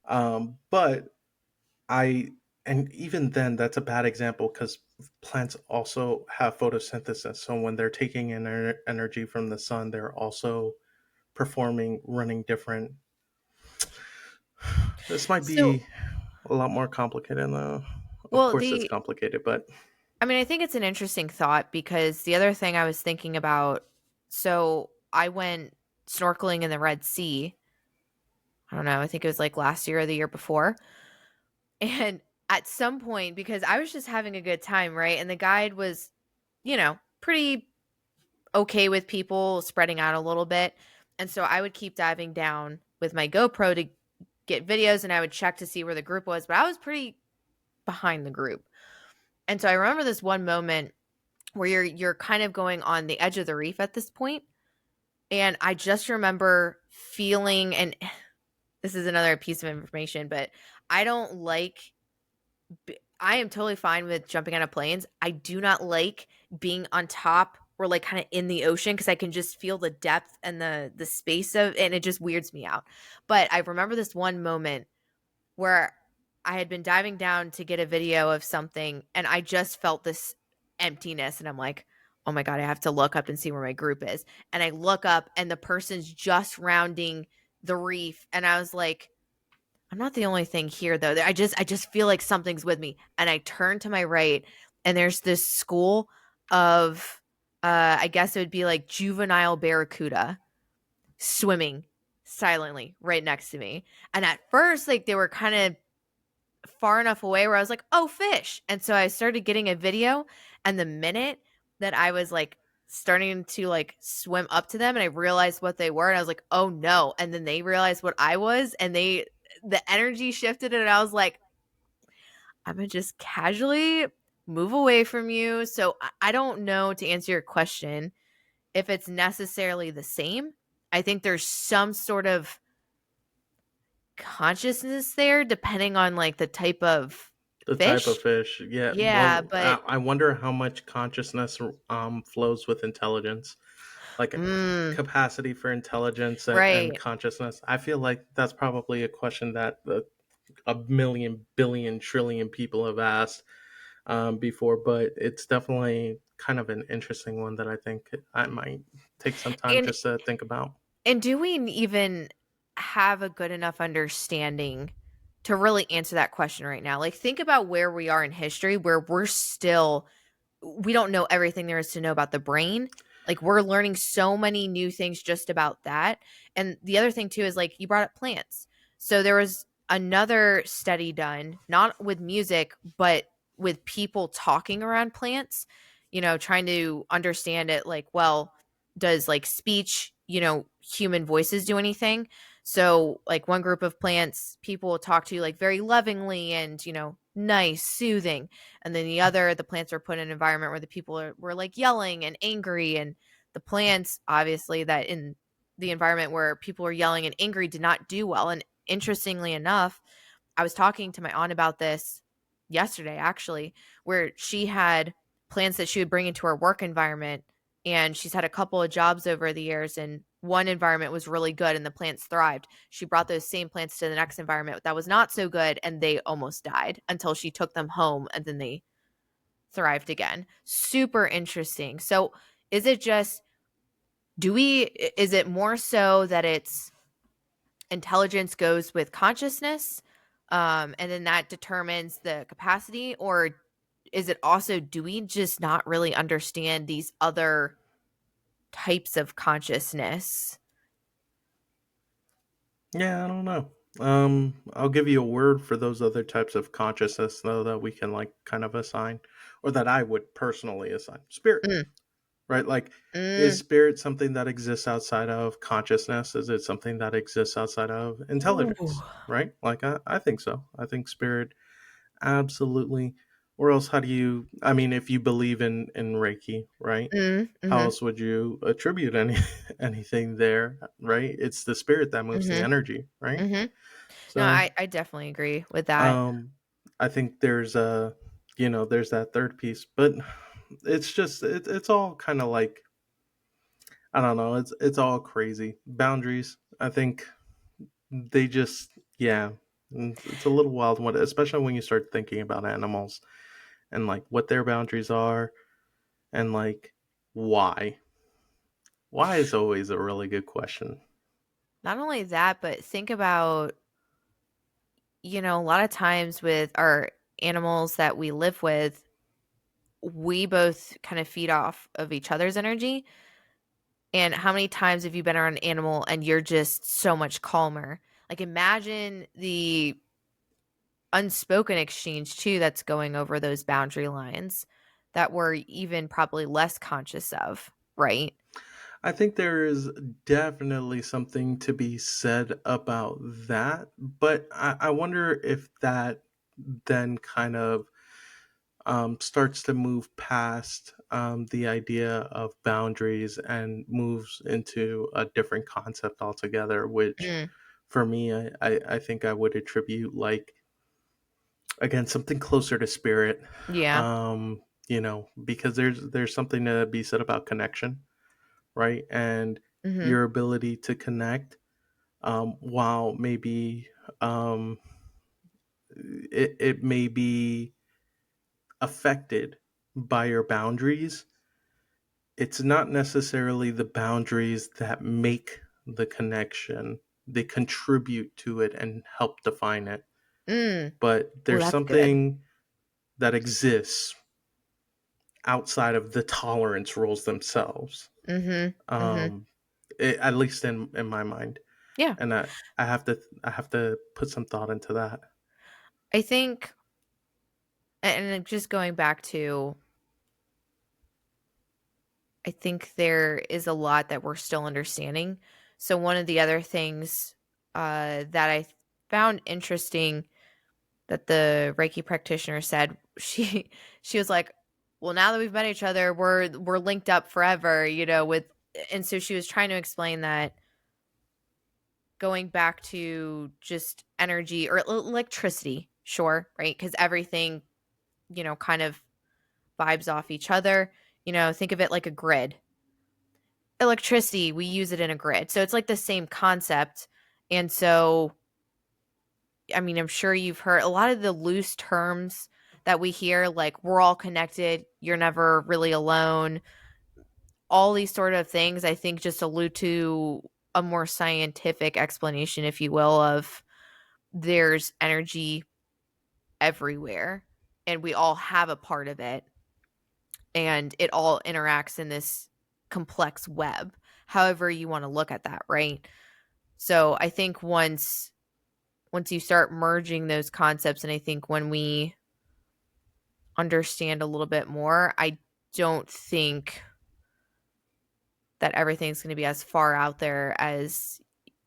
But I and even then, that's a bad example because plants also have photosynthesis. So when they're taking in energy from the sun, they're also performing, running different. This might
So,
be a lot more complicated, though. Of
well,
course, it's complicated, but
I mean, I think it's an interesting thought because the other thing I was thinking about, so I went snorkeling in the Red Sea. I don't know, I think it was like last year or the year before. And at some point, because I was just having a good time, right? And the guide was, pretty okay with people spreading out a little bit. And so I would keep diving down with my GoPro to get videos and I would check to see where the group was, but I was pretty behind the group. And so I remember this one moment where you're kind of going on the edge of the reef at this point, and I just remember feeling, and this is another piece of information, but I don't like I am totally fine with jumping out of planes. I do not like being on top or like kind of in the ocean because I can just feel the depth and the space of, and it just weirds me out. But I remember this one moment where I had been diving down to get a video of something and I just felt this emptiness and I'm like, "Oh my god, I have to look up and see where my group is." And I look up and the person's just rounding the reef and I was like, "I'm not the only thing here though. I just feel like something's with me." And I turn to my right and there's this school of I guess it would be like juvenile barracuda swimming silently right next to me. And at first like they were kind of far enough away where I was like, "Oh, fish." And so I started getting a video and the minute that I was like starting to like swim up to them and I realized what they were and I was like, "Oh no." And then they realized what I was and the energy shifted and I was like, "I'm going to just casually move away from you." So I don't know, to answer your question, if it's necessarily the same. I think there's some sort of consciousness there depending on like the type of
the type of
fish.
fish, yeah.
Yeah,
Well,
but
I wonder how much consciousness flows with intelligence, like
mm,
capacity for intelligence and
right.
consciousness. I feel like that's probably a question that a million, billion, trillion people have asked before, but it's definitely kind of an interesting one that I think I might take some time
And
just to think about.
do we even have a good enough understanding to really answer that question right now? Like think about where we are in history where we don't know everything there is to know about the brain. Like we're learning so many new things just about that. And the other thing too is like you brought up plants. So there was another study done, not with music, but with people talking around plants, trying to understand it like, well, does like speech, human voices do anything? So like one group of plants, people will talk to you like very lovingly and, nice, soothing, and then the plants are put in an environment where the people were like yelling and angry, and the plants obviously that in the environment where people are yelling and angry did not do well. And interestingly enough, I was talking to my aunt about this yesterday actually, where she had plants that she would bring into her work environment, and she's had a couple of jobs over the years, and one environment was really good and the plants thrived. She brought those same plants to the next environment that was not so good and they almost died until she took them home and then they thrived again. Super interesting. So is it just is it more so that it's intelligence goes with consciousness, and then that determines the capacity, or is it also, do we just not really understand these other types of consciousness?
Yeah, I don't know. I'll give you a word for those other types of consciousness, though, that we can like kind of assign, or that I would personally assign. Spirit,
Mm,
right? Like, is
mm.
spirit something that exists outside of consciousness? Is it something that exists outside of
Ooh.
intelligence? Right? Like, I think so. I think spirit absolutely. Or else, how do you? I mean, if you believe in Reiki, right?
Mm,
How
mhm,
else would you attribute anything there? Right? It's the spirit that moves the
mhm,
energy, right?
mhm. No,
So,
I definitely agree with that.
um, I think there's a, there's that third piece, but it's just it's all kind of like I don't know. It's all crazy boundaries. I think they just yeah. And it's a little wild, especially when you start thinking about animals and like what their boundaries are and like why. Why is always a really good question.
Not only that, but think about, a lot of times with our animals that we live with, we both kind of feed off of each other's energy. And how many times have you been around an animal and you're just so much calmer? Like imagine the unspoken exchange too that's going over those boundary lines that we're even probably less conscious of, right?
I think there is definitely something to be said about that, but I wonder if that then kind of starts to move past the idea of boundaries and moves into a different concept altogether, which
Mm,
for me, I think I would attribute like, again, something closer to spirit.
yeah.
Because there's something to be said about connection, right? And
Mhm.
your ability to connect, while maybe um, it may be affected by your boundaries, it's not necessarily the boundaries that make the connection. They contribute to it and help define it.
Mm.
But
Oh,
there's
that's good.
something that exists outside of the tolerance rules themselves.
Mhm. Mhm.
Um, at least in my mind,
Yeah.
and I have to put some thought into that.
I think and just going back to I think there is a lot that we're still understanding. So one of the other things that I found interesting that the Reiki practitioner said, she was like, "Well, now that we've met each other, we're linked up forever," with and so she was trying to explain that going back to just energy or electricity, sure, right? Because everything, kind of vibes off each other. Think of it like a grid. Electricity, we use it in a grid. So it's like the same concept. And so, I mean, I'm sure you've heard a lot of the loose terms that we hear, like we're all connected, you're never really alone. All these sort of things, I think, just allude to a more scientific explanation, if you will, of there's energy everywhere and we all have a part of it and it all interacts in this complex web, however you want to look at that, right? So I think once you start merging those concepts, and I think when we understand a little bit more, I don't think that everything's going to be as far out there as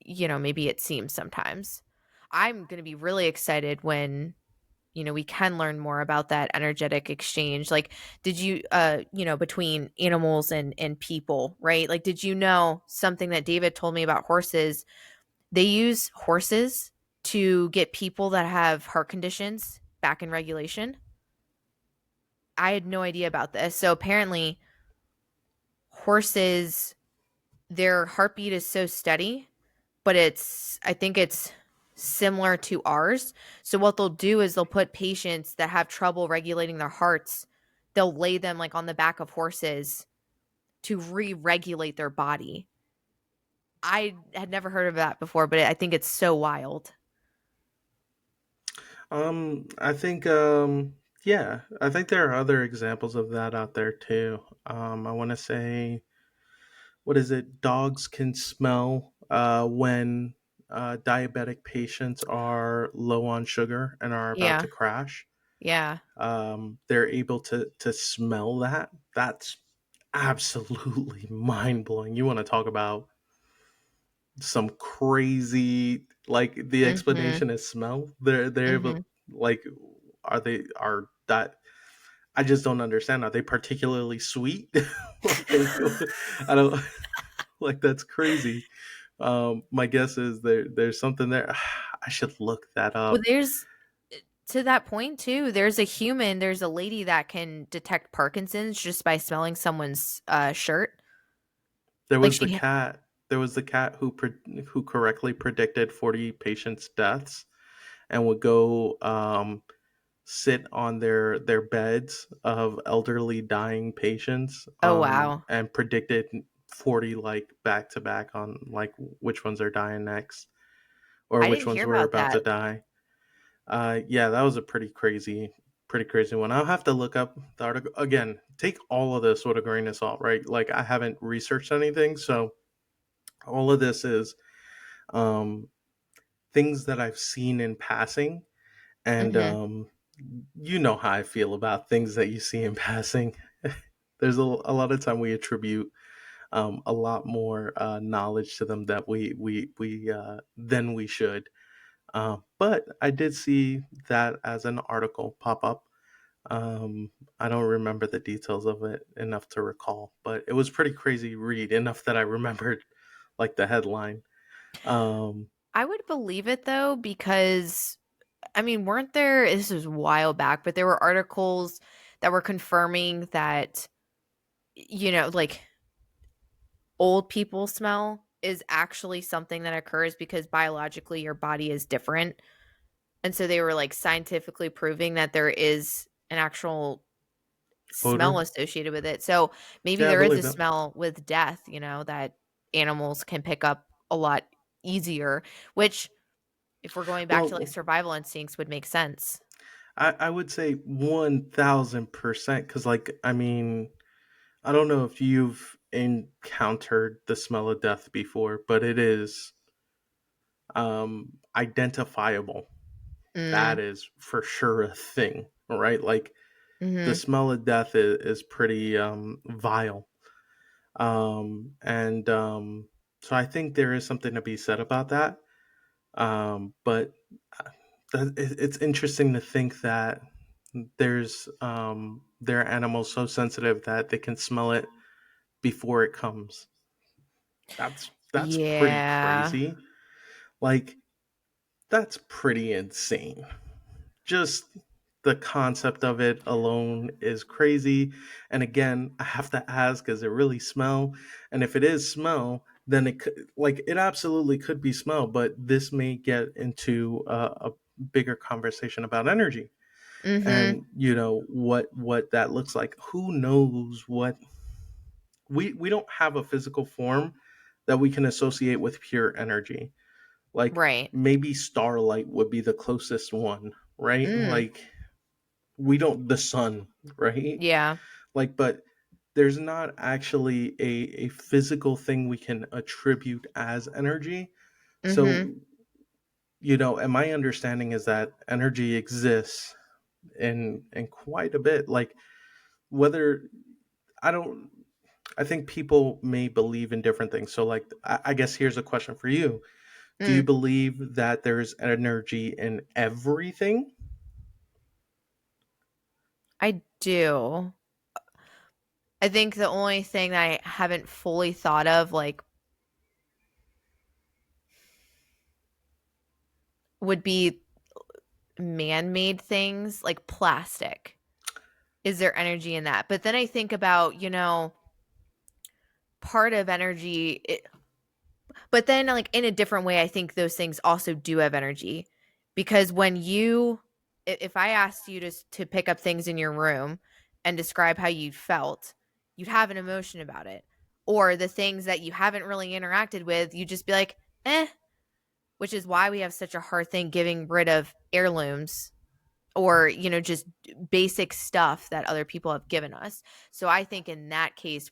maybe it seems sometimes. I'm going to be really excited when we can learn more about that energetic exchange. Like, did you between animals and people, right? Like, did you know something that David told me about horses? They use horses to get people that have heart conditions back in regulation. I had no idea about this. So apparently horses, their heartbeat is so steady, but I think it's similar to ours. So what they'll do is they'll put patients that have trouble regulating their hearts, they'll lay them like on the back of horses to re-regulate their body. I had never heard of that before, but I think it's so wild.
I think, yeah, I think there are other examples of that out there too. I want to say, what is it? Dogs can smell when diabetic patients are low on sugar and are about
Yeah.
to crash.
Yeah.
They're able to smell that. That's absolutely mind blowing. You want to talk about some crazy, like, the
Mhm.
explanation is smell. They're able,
Mhm.
like, are that, I just don't understand. Are they particularly sweet? Like, I don't, like, that's crazy. My guess is there's something there. I should look that
Well,
up.
there's to that point too. There's a lady that can detect Parkinson's just by smelling someone's shirt.
There
Like
was the
she
cat. There was the cat who correctly predicted 40 patients' deaths, and would go sit on their beds of elderly dying patients,
Oh, wow.
and predicted 40 like back to back on like which ones are dying next or
I
which
didn't
ones
hear
were
about
about to
that.
die. Yeah, that was a pretty crazy one. I'll have to look up the article again. Take all of this with a grain of salt, right? Like I haven't researched anything, so all of this is um, things that I've seen in passing, and
Mhm.
you know how I feel about things that you see in passing. There's a lot of time we attribute a lot more knowledge to them that we than we should. But I did see that as an article pop up. I don't remember the details of it enough to recall, but it was pretty crazy read enough that I remembered like the headline. Um,
I would believe it though, because I mean, weren't there, this was a while back, but there were articles that were confirming that, like old people smell is actually something that occurs because biologically your body is different. And so they were like scientifically proving that there is an actual smell
odor.
associated with it. So maybe
Yeah, I
there is
believe
a
that.
smell with death, that animals can pick up a lot easier, which if we're going back to like
Well,
survival instincts would make sense.
I would say 1000% because, like, I mean, I don't know if you've encountered the smell of death before, but it is identifiable. That
Mm.
is for sure a thing, right? Like, the
Mhm.
smell of death is pretty vile. And So I think there is something to be said about that. But it's interesting to think that there are animals so sensitive that they can smell it before it comes. That's pretty
Yeah.
crazy. Like that's pretty insane. Just the concept of it alone is crazy. And again, I have to ask, is it really smell? And if it is smell, then it could, like it absolutely could be smell, but this may get into a bigger conversation about energy
Mhm.
and what that looks like. Who knows what we don't have a physical form that we can associate with pure energy. Like
Right.
maybe starlight would be the closest one, right?
Mm.
Like we don't the sun, right?
Yeah.
Like but there's not actually a physical thing we can attribute as energy. So,
Mhm.
and my understanding is that energy exists in quite a bit. Like whether I don't I think people may believe in different things. So like I guess here's a question for you. Do you
Mm.
believe that there's energy in everything?
I do. I think the only thing that I haven't fully thought of, like, would be man-made things like plastic. Is there energy in that? But then I think about, part of energy, but then like in a different way, I think those things also do have energy because when if I asked you to pick up things in your room and describe how you felt, you'd have an emotion about it. Or the things that you haven't really interacted with, you just be like, eh, which is why we have such a hard thing giving rid of heirlooms or just basic stuff that other people have given us. So I think in that case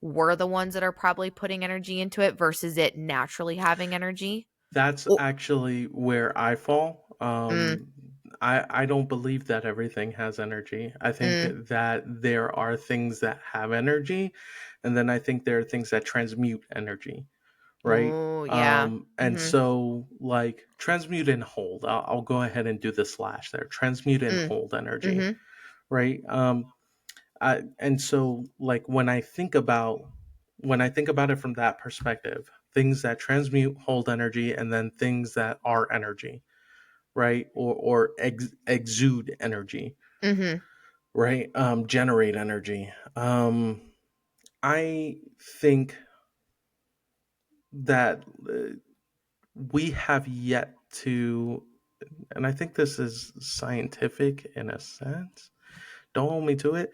we're the ones that are probably putting energy into it versus it naturally having energy.
That's
Oh,
actually where I fall.
mm,
I don't believe that everything has energy. I think
mm.
that there are things that have energy, and then I think there are things that transmute energy, right?
Oh, yeah.
And
Mhm.
so, like, transmute and hold. I'll go ahead and do the slash there. Transmute and
Mm.
hold energy,
Mhm.
right? And so like when I think about it from that perspective, things that transmute hold energy, and then things that are energy, right? Or exude energy,
Mhm.
right? Generate energy. I think that we have yet to and I think this is scientific in a sense. Don't hold me to it.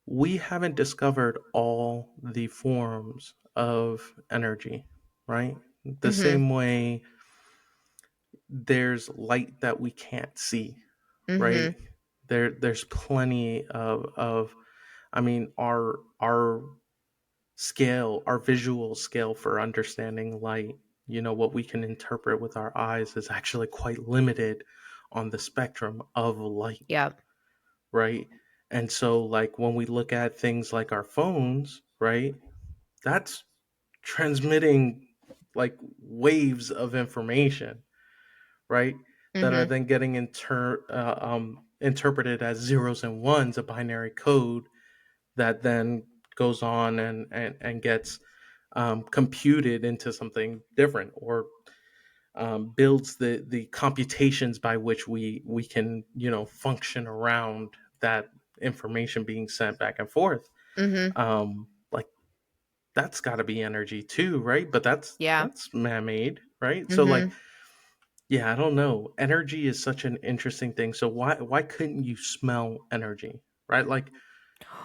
We haven't discovered all the forms of energy, right? The
Mhm.
same way there's light that we can't see, right?
Mhm.
There's plenty of I mean our scale, our visual scale for understanding light, what we can interpret with our eyes is actually quite limited on the spectrum of light,
Yep.
right? And so, like, when we look at things like our phones, right, that's transmitting like waves of information, right, that are
Mhm.
then getting interpreted as zeros and ones, a binary code that then goes on and gets computed into something different, or builds the computations by which we can function around that information being sent back and forth.
Mhm.
Like, that's got to be energy too, right? But that's
Yeah.
that's man-made, right? So, like,
Mhm.
yeah, I don't know. Energy is such an interesting thing. So why couldn't you smell energy, right? Like,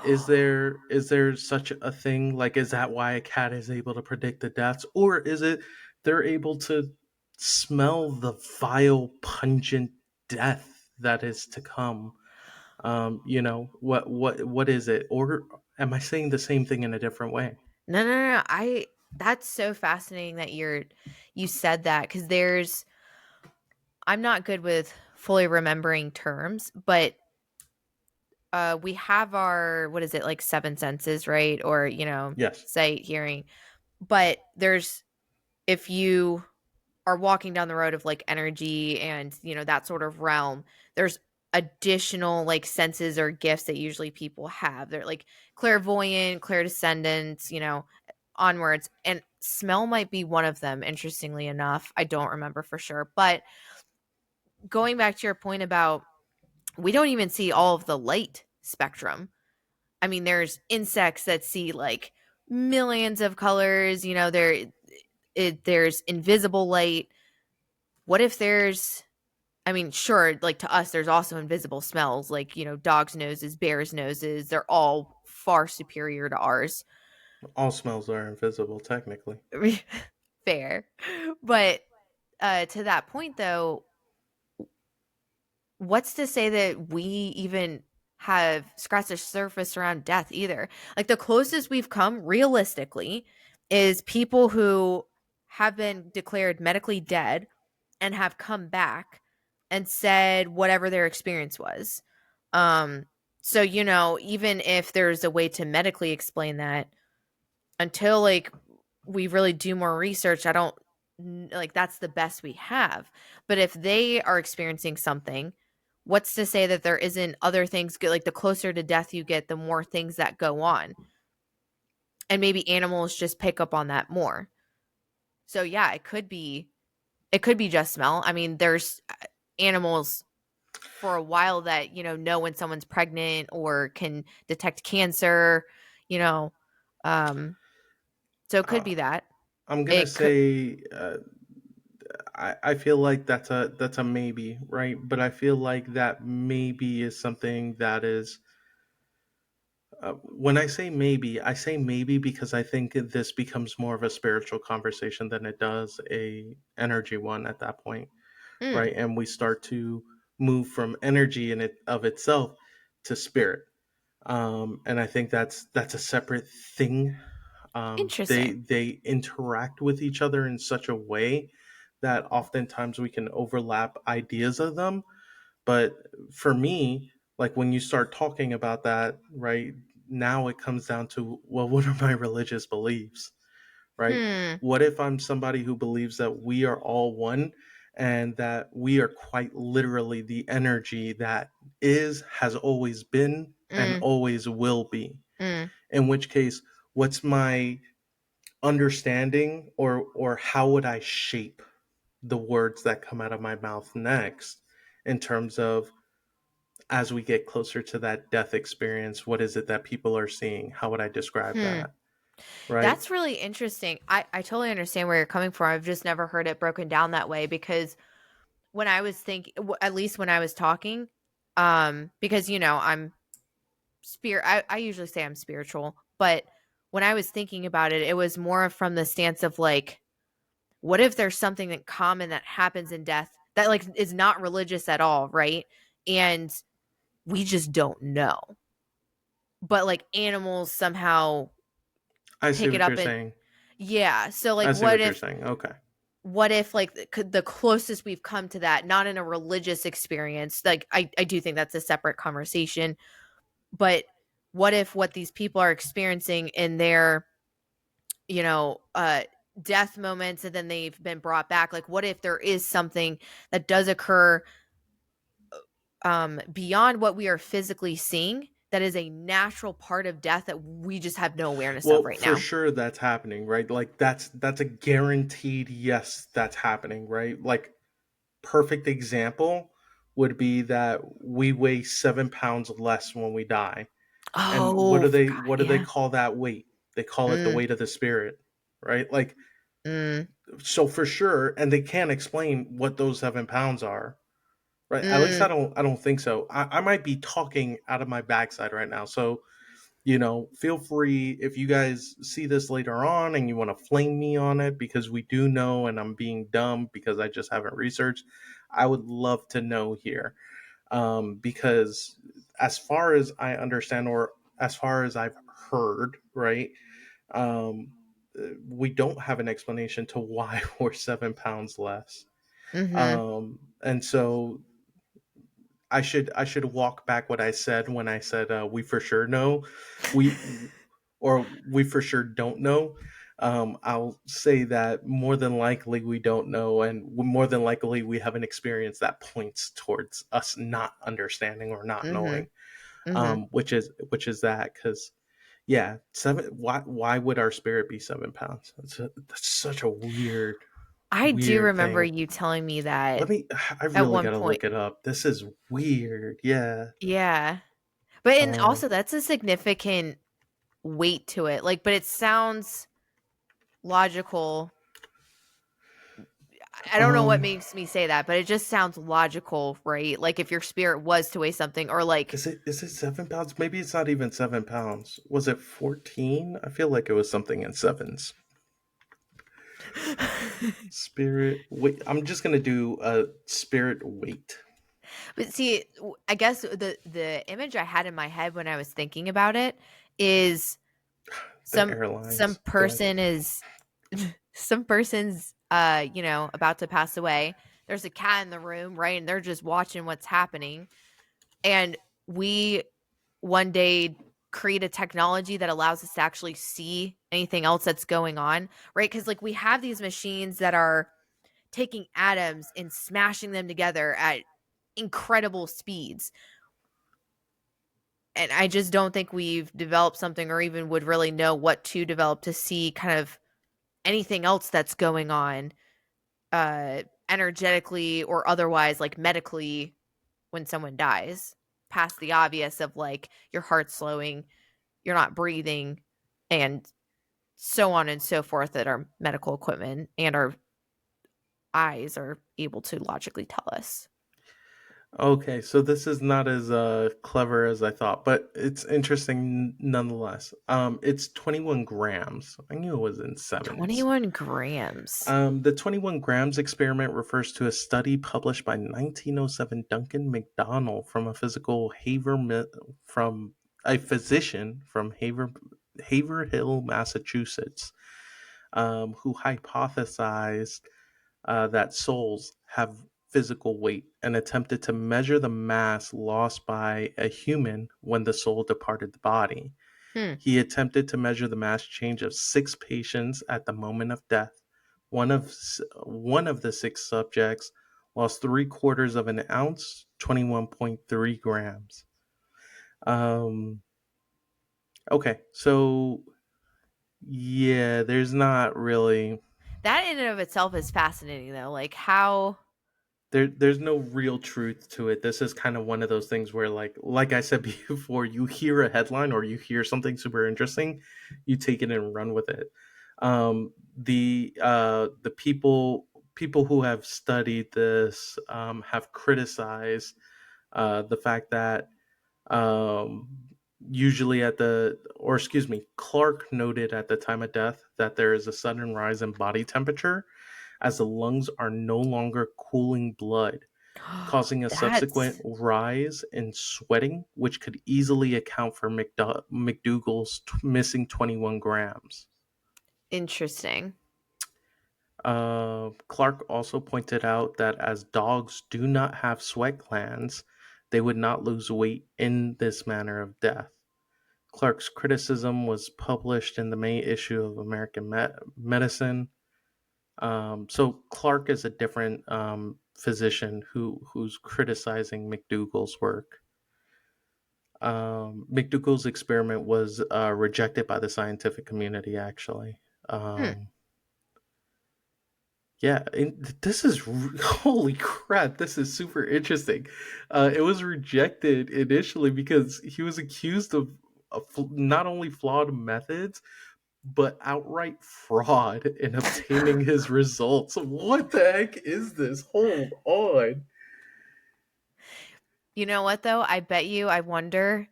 is there such a thing? Like, is that why a cat is able to predict the deaths, or is it they're able to smell the vile, pungent death that is to come? What is it? Or am I saying the same thing in a different way?
No, no, no, no. That's so fascinating that you said that, cuz I'm not good with fully remembering terms, but we have our, what is it, like, seven senses, right? Or,
Yes.
sight, hearing. But there's, if you are walking down the road of like energy and, that sort of realm, there's additional like senses or gifts that usually people have. They're like clairvoyant, clairdescendants, onwards. And smell might be one of them, interestingly enough. I don't remember for sure. But going back to your point about, we don't even see all of the light spectrum. I mean, there's insects that see like millions of colors, there's invisible light. What if there's, I mean, sure, like to us, there's also invisible smells, like, dogs' noses, bears' noses. They're all far superior to ours.
All smells are invisible, technically.
Fair. But to that point, though, what's to say that we even have scratched the surface around death either? Like, the closest we've come realistically is people who have been declared medically dead and have come back and said whatever their experience was. Um, so, even if there's a way to medically explain that, until like we really do more research, I don't like, that's the best we have. But if they are experiencing something, what's to say that there isn't other things good? Like, the closer to death you get, the more things that go on. And maybe animals just pick up on that more. So yeah, it could be just smell. I mean, there's animals for a while that, know when someone's pregnant or can detect cancer, you know. Um, so it could
uh,
be that.
I'm gonna
It could.
say I feel like that's a maybe, right? But I feel like that maybe is something that is when I say maybe because I think this becomes more of a spiritual conversation than it does a energy one at that point,
Mm,
right? And we start to move from energy in it of itself to spirit, and I think that's a separate thing. They
interesting.
they interact with each other in such a way that oftentimes we can overlap ideas of them. But for me, like, when you start talking about that, right, now it comes down to, well, what are my religious beliefs, right?
Hmm.
What if I'm somebody who believes that we are all one and that we are quite literally the energy that has always been, and
Mm,
always will be?
mm,
In which case, what's my understanding, or how would I shape the words that come out of my mouth next, in terms of, as we get closer to that death experience, what is it that people are seeing? How would I describe
hmm.
that? Right?
That's really interesting. I totally understand where you're coming from. I've just never heard it broken down that way, because when I was thinking, at least when I was talking, because I'm I usually say I'm spiritual, but when I was thinking about it, it was more from the stance of like, what if there's something that common that happens in death that like is not religious at all, right? And we just don't know. But like animals somehow
I see
pick it
what you're
up and
saying.
yeah. So like
I see what you're saying. Okay.
what if like the closest we've come to that, not in a religious experience, like I do think that's a separate conversation, but what if what these people are experiencing in their you know death moments and then they've been brought back, like what if there is something that does occur beyond what we are physically seeing that is a natural part of death that we just have no awareness of
Well,
right
for
now.
sure that's happening, right? Like that's a guaranteed yes, that's happening, right? Like perfect example would be that we weigh 7 pounds less when we die. And
Oh, forgot.
what do they
Yeah.
call that weight? They call it the
Mm,
weight of the spirit, right? Like
mm,
so for sure, and they can't explain what those 7 pounds are. Right. At least
mm,
I don't think so. I might be talking out of my backside right now. So feel free if you guys see this later on and you want to flame me on it because we do know and I'm being dumb because I just haven't researched. I would love to know here. Because as far as I understand, or as far as I've heard, right, um, we don't have an explanation to why we're 7 pounds less.
mm-hmm.
And so I should walk back what I said when I said we for sure know, we we for sure don't know. I'll say that more than likely we don't know, and more than likely we have an experience that points towards us not understanding or not
Mm-hmm.
knowing.
Mm-hmm.
Which is that because yeah, seven. Why would our spirit be 7 pounds? That's such a
I do
weird
remember
thing.
you telling me that
Let me. I
at
really
one
got to
point.
look it up. This is weird. Yeah.
Yeah. But and
Um.
also that's a significant weight to it. Like, but it sounds logical. I don't know what
Um.
makes me say that, but it just sounds logical, right? Like if your spirit was to weigh something or like
Is it 7 pounds? Maybe it's not even 7 pounds. Was it 14? I feel like it was something in sevens. Spirit weight. I'm just gonna do a spirit weight.
But see, I guess the image I had in my head when I was thinking about it is
The
some
airlines. Go ahead.
person is some person's about to pass away. There's a cat in the room, right? And they're just watching what's happening. And we one day create a technology that allows us to actually see anything else that's going on, right? Because like we have these machines that are taking atoms and smashing them together at incredible speeds. And I just don't think we've developed something or even would really know what to develop to see kind of anything else that's going on energetically or otherwise, like medically, when someone dies, past the obvious of like your heart slowing, you're not breathing, and so on and so forth that our medical equipment and our eyes are able to logically tell us.
Okay, so this is not as clever as I thought, but it's interesting nonetheless. It's 21 grams. I knew it was in sevens.
21 grams.
The 21 grams experiment refers to a study published by 1907 Duncan McDonnell from a physician from Haverhill, Massachusetts, who hypothesized that souls have physical weight and attempted to measure the mass lost by a human when the soul departed the body.
Hmm.
He attempted to measure the mass change of 6 patients at the moment of death. One of the 6 subjects lost 3/4 of an ounce, 21.3 grams. Um, okay, so yeah, there's not really
That in and of itself is fascinating, though. Like how.
there's no real truth to it. This is kind of one of those things where like I said before, you hear a headline or you hear something super interesting, you take it and run with it. The people people who have studied this have criticized the fact that um, usually at the, or excuse me, Clark noted at the time of death that there is a sudden rise in body temperature as the lungs are no longer cooling blood, causing a subsequent
That's
rise in sweating, which could easily account for McDougal's missing 21 grams.
interesting.
Clark also pointed out that as dogs do not have sweat glands, they would not lose weight in this manner of death. Clark's criticism was published in the May issue of American Medicine. So Clark is a different physician who's criticizing McDougall's work. McDougall's experiment was rejected by the scientific community, actually.
Hmm.
Um, Yeah, this is holy crap. This is super interesting. It was rejected initially because he was accused of not only flawed methods but outright fraud in obtaining his results. What the heck is this? Hold on.
You know what though? I wonder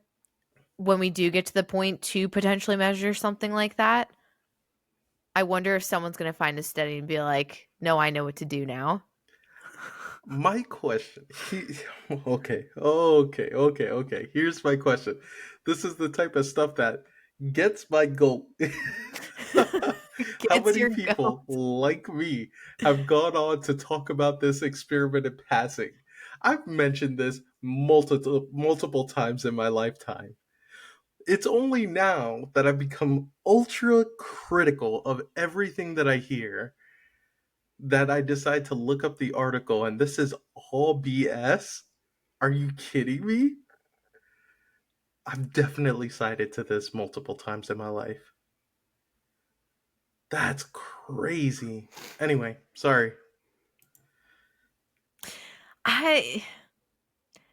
when we do get to the point to potentially measure something like that, I wonder if someone's going to find a study and be like, "No, I know what to do now."
My question. Okay. Here's my question. This is the type of stuff that gets my goat. How
Gets
many
your
people
goat.
like me have gone on to talk about this experiment in passing? I've mentioned this multiple times in my lifetime. It's only now that I've become ultra critical of everything that I hear that I decide to look up the article, and this is all BS? Are you kidding me? I've definitely cited to this multiple times in my life. That's crazy. Anyway, sorry.
I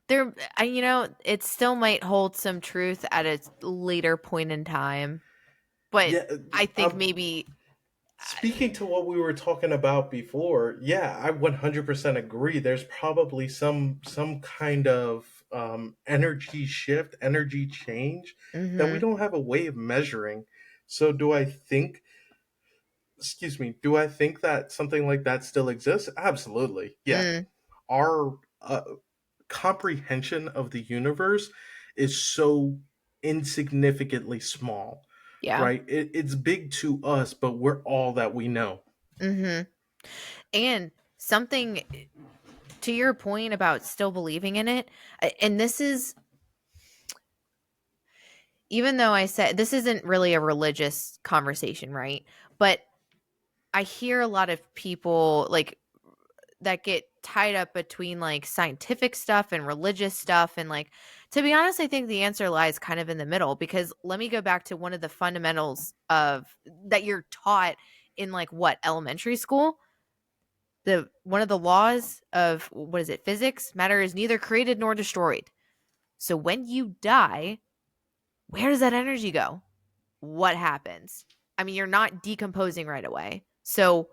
there I you know, it still might hold some truth at a later point in time, but
Yeah,
I think maybe
speaking to what we were talking about before, yeah, I 100% agree. There's probably some kind of energy shift, energy change that we
mhm.
don't have a way of measuring. So do I think excuse me, do I think that something like that still exists? Absolutely. Yeah.
Mm,
Our comprehension of the universe is so insignificantly small,
yeah.
right? It's big to us, but we're all that we know.
Mhm. And something to your point about still believing in it, and this is even though I said this isn't really a religious conversation, right? But I hear a lot of people like that get tied up between like scientific stuff and religious stuff. And like, to be honest, I think the answer lies kind of in the middle because let me go back to one of the fundamentals of that you're taught in like what elementary school. The one of the laws of what is it, physics, matter is neither created nor destroyed. So when you die, where does that energy go? What happens? I mean, you're not decomposing right away. So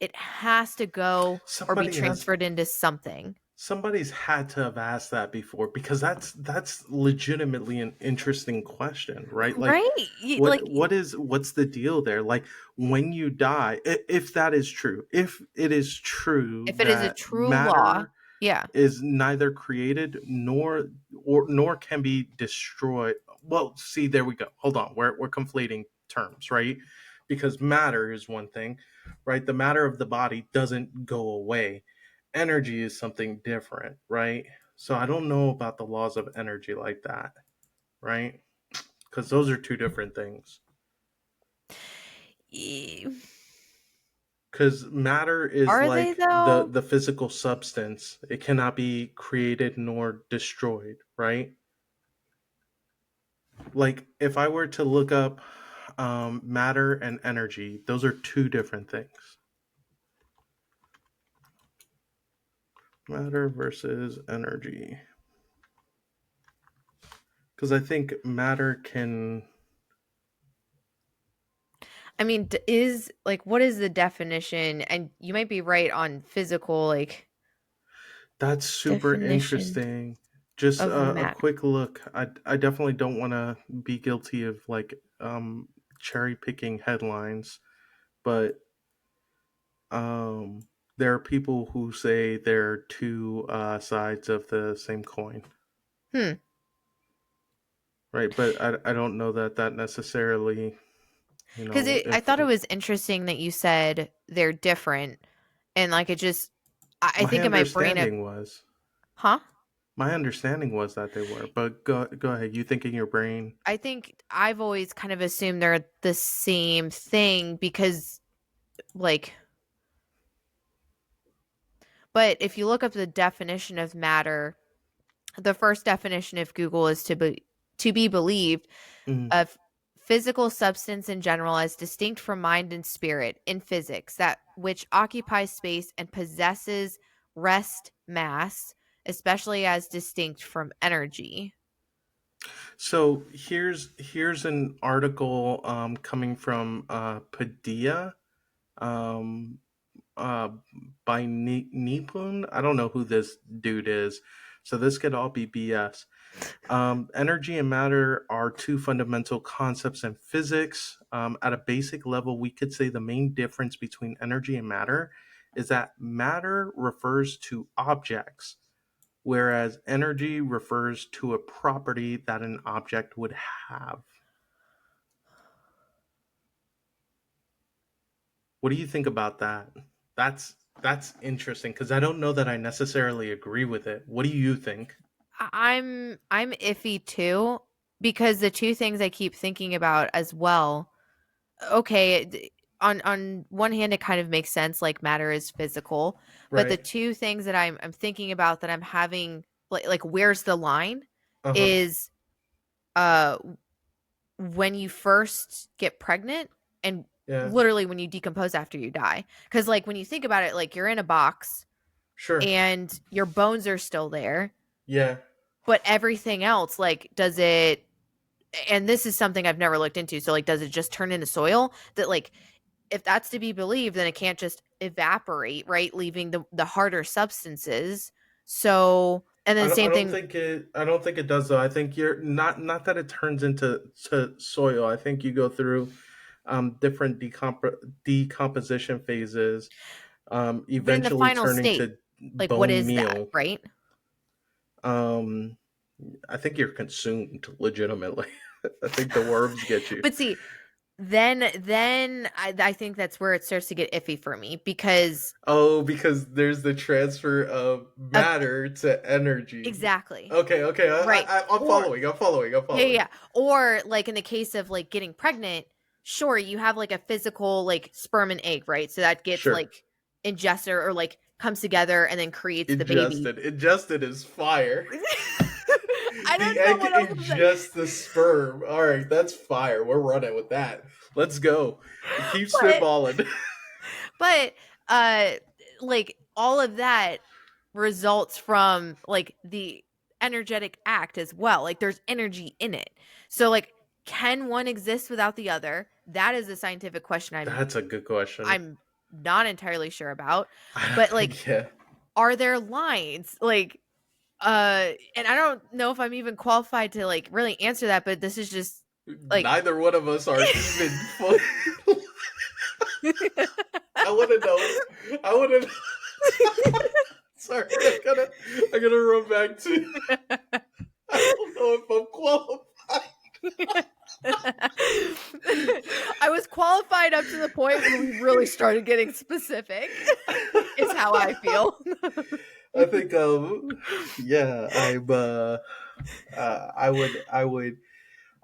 it has to go or be
Somebody has
transferred into something.
somebody's had to have asked that before because that's legitimately an interesting question, right? Like
Right?
what's the deal there? Like when you die, if that is true, if it is true
If it is a
that
true law,
matter
yeah.
is neither created nor can be destroyed. Well, see, there we go. Hold on, we're conflating terms, right? Because matter is one thing, right? The matter of the body doesn't go away. Energy is something different, right? So I don't know about the laws of energy like that, right? Because those are two different things.
E-
Because matter is
Are they
like the
though?
the physical substance; it cannot be created nor destroyed, right? Like if I were to look up matter and energy, those are two different things. Matter versus energy. Because I think matter can.
I mean, is like what is the definition? And you might be right on physical like
That's super
definition
interesting. Just
of
a
matter.
quick look. I definitely don't want to be guilty of like cherry picking headlines, but um there are people who say they're two sides of the same coin,
Hmm.
right? But I don't know that that necessarily,
Because I
if
thought it was interesting that you said they're different, and like it just, I
my
think in my brain of,
understanding was
huh?
my understanding was that they were. But go ahead. You think in your brain.
I think I've always kind of assumed they're the same thing because like, but if you look up the definition of matter, the first definition of Google is to be believed
Mm.
of physical substance in general as distinct from mind and spirit in physics, that which occupies space and possesses rest mass, especially as distinct from energy.
So here's an article coming from Padilla um, uh, by Nipun. I don't know who this dude is, so this could all be BS. Energy and matter are two fundamental concepts in physics. At a basic level, we could say the main difference between energy and matter is that matter refers to objects, whereas energy refers to a property that an object would have. What do you think about that? That's interesting because I don't know that I necessarily agree with it. What do you think?
I'm iffy too because the two things I keep thinking about as well. Okay, on one hand it kind of makes sense like matter is physical, but the
Right.
two things that I'm thinking about that I'm having like where's the line
Uh huh.
is uh when you first get pregnant and
Yeah.
literally when you decompose after you die. Because, like, when you think about it, like, you're in a box
Sure.
and your bones are still there,
Yeah.
but everything else, like, does it, and this is something I've never looked into. So, like, does it just turn into soil? That, like, if that's to be believed, then it can't just evaporate, right? Leaving the harder substances. So, and then
I
same
don't
thing.
think it I don't think it does though. I think you're not that it turns into soil. I think you go through different decomposition phases,
But in the
eventually
final
turning
state,
to
like, what
bone
is that,
meal.
right?
Um, I think you're consumed legitimately. I think the worms get you.
But see, then I think that's where it starts to get iffy for me because
Oh, because there's the transfer of
of
matter to energy.
exactly.
Okay.
Right.
I'm
Or
following. I'm following. I'm
yeah, yeah,
following.
yeah. Or like in the case of like getting pregnant, sure, you have like a physical like sperm and egg, right? So that gets
Sure.
like ingested or like comes together and then creates the baby.
Ingested. Ingested is fire.
I
The
don't know
egg
what else to say.
ingests the sperm. All right, that's fire. We're running with that. Let's go. Keep
But
spitballing.
but uh like all of that results from like the energetic act as well. Like there's energy in it. So like can one exist without the other? That is a scientific question
That's a good question.
I'm not entirely sure about. But like
Yeah.
are there lines? Like and I don't know if I'm even qualified to like really answer that, but this is just like
Neither one of us are even fully. I want to know. I want to. Sorry, I gotta run back to. I don't know if I'm qualified.
I was qualified up to the point where we really started getting specific, is how I feel.
I think yeah,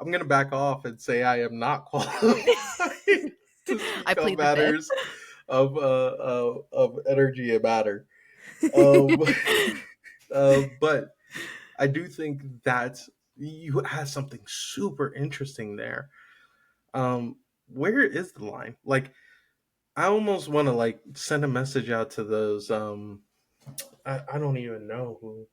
I'm gonna back off and say I am not qualified to
I
speak on
plead the fifth.
matters of energy and matter. Um, but I do think that you have something super interesting there. Where is the line? Like, I almost want to send a message out to those. I don't even know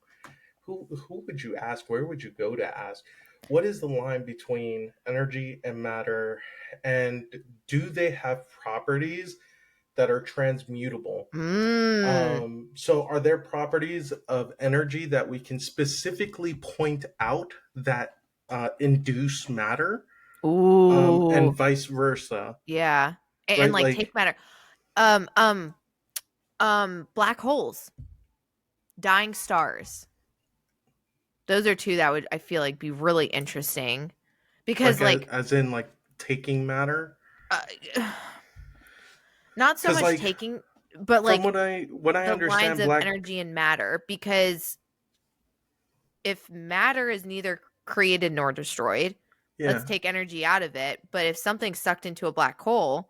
who would you ask? Where would you go to ask? What is the line between energy and matter, and do they have properties that are transmutable?
Mm.
So are there properties of energy that we can specifically point out that induce matter, and
Ooh.
vice versa,
Yeah. And
right?
like take
Like,
matter. Um, um, black holes, dying stars. Those are two that would I feel like be really interesting because like
as in like taking matter,
uh, not so
because
much
like
taking, but
from
like
what I
the lines
understand,
of
black,
energy and matter. Because if matter is neither created nor destroyed, let's
yeah.
take energy out of it. But if something's sucked into a black hole,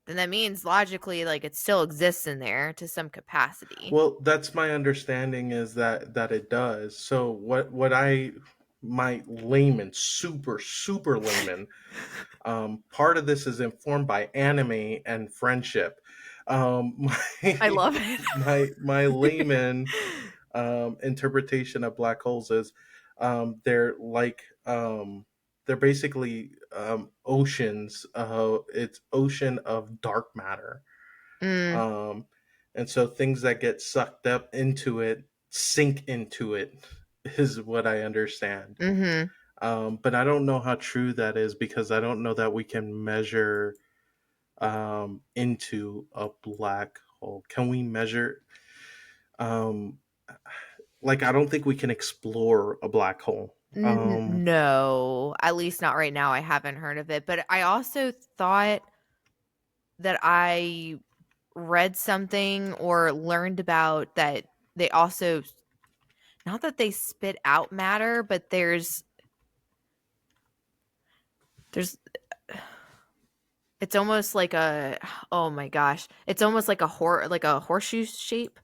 then that means logically like it still exists in there to some capacity.
Well, that's my understanding, is that it does. So what I, my layman, super layman, part of this is informed by anime and friendship.
I
My
love it.
my layman interpretation of black holes is, they're like, they're basically oceans. It's ocean of dark matter,
Mm,
um, and so things that get sucked up into it sink into it, is what I understand.
mm-hmm.
But I don't know how true that is, because I don't know that we can measure into a black hole. Can we measure? Um, like, I don't think we can explore a black hole.
No, at least not right now. I haven't heard of it. But I also thought that I read something or learned about that they also, not that they spit out matter, but there's it's almost like a, oh my gosh, it's almost like like a horseshoe shape,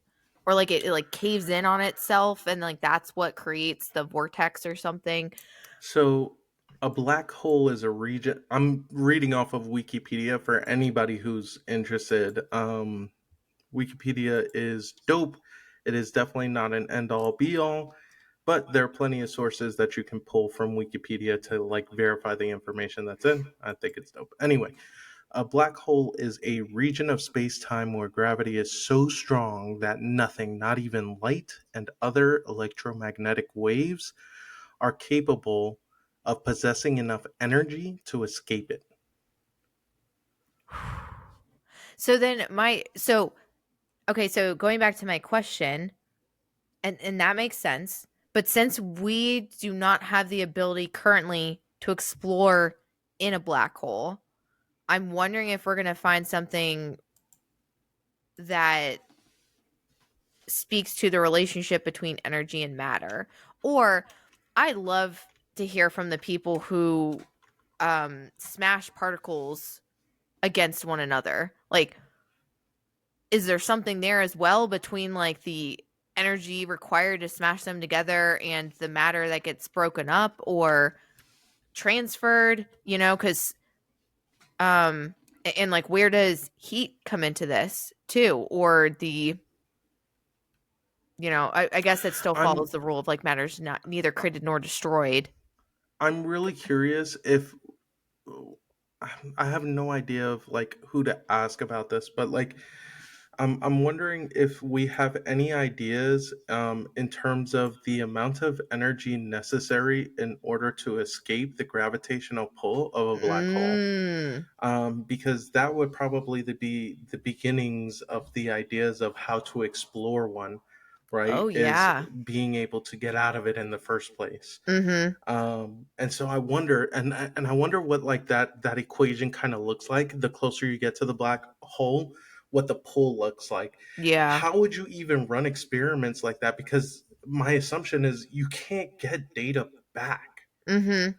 or like it like caves in on itself, and like that's what creates the vortex or something.
So, a black hole is a region. I'm reading off of Wikipedia for anybody who's interested. Wikipedia is dope. It is definitely not an end all be all, but there are plenty of sources that you can pull from Wikipedia to like verify the information that's in. I think it's dope. Anyway, a black hole is a region of space time where gravity is so strong that nothing, not even light and other electromagnetic waves, are capable of possessing enough energy to escape it.
So then so okay, so going back to my question, and that makes sense. But since we do not have the ability currently to explore in a black hole, I'm wondering if we're going to find something that speaks to the relationship between energy and matter. Or I love to hear from the people who smash particles against one another. Like, is there something there as well between like the energy required to smash them together and the matter that gets broken up or transferred, because um and like where does heat come into this too, or the, I guess it still
I'm
follows the rule of like matter's not neither created nor destroyed.
I'm really curious if, I have no idea of like who to ask about this, but like, I'm wondering if we have any ideas in terms of the amount of energy necessary in order to escape the gravitational pull of a black hole.
Mm.
Because that would probably be the beginnings of the ideas of how to explore one, right?
Oh
Is
yeah.
being able to get out of it in the first place.
Mm-hmm.
And so I wonder, and I wonder what like that equation kind of looks like. The closer you get to the black hole, what the pull looks like.
Yeah.
How would you even run experiments like that? Because my assumption is you can't get data back.
Mm-hmm.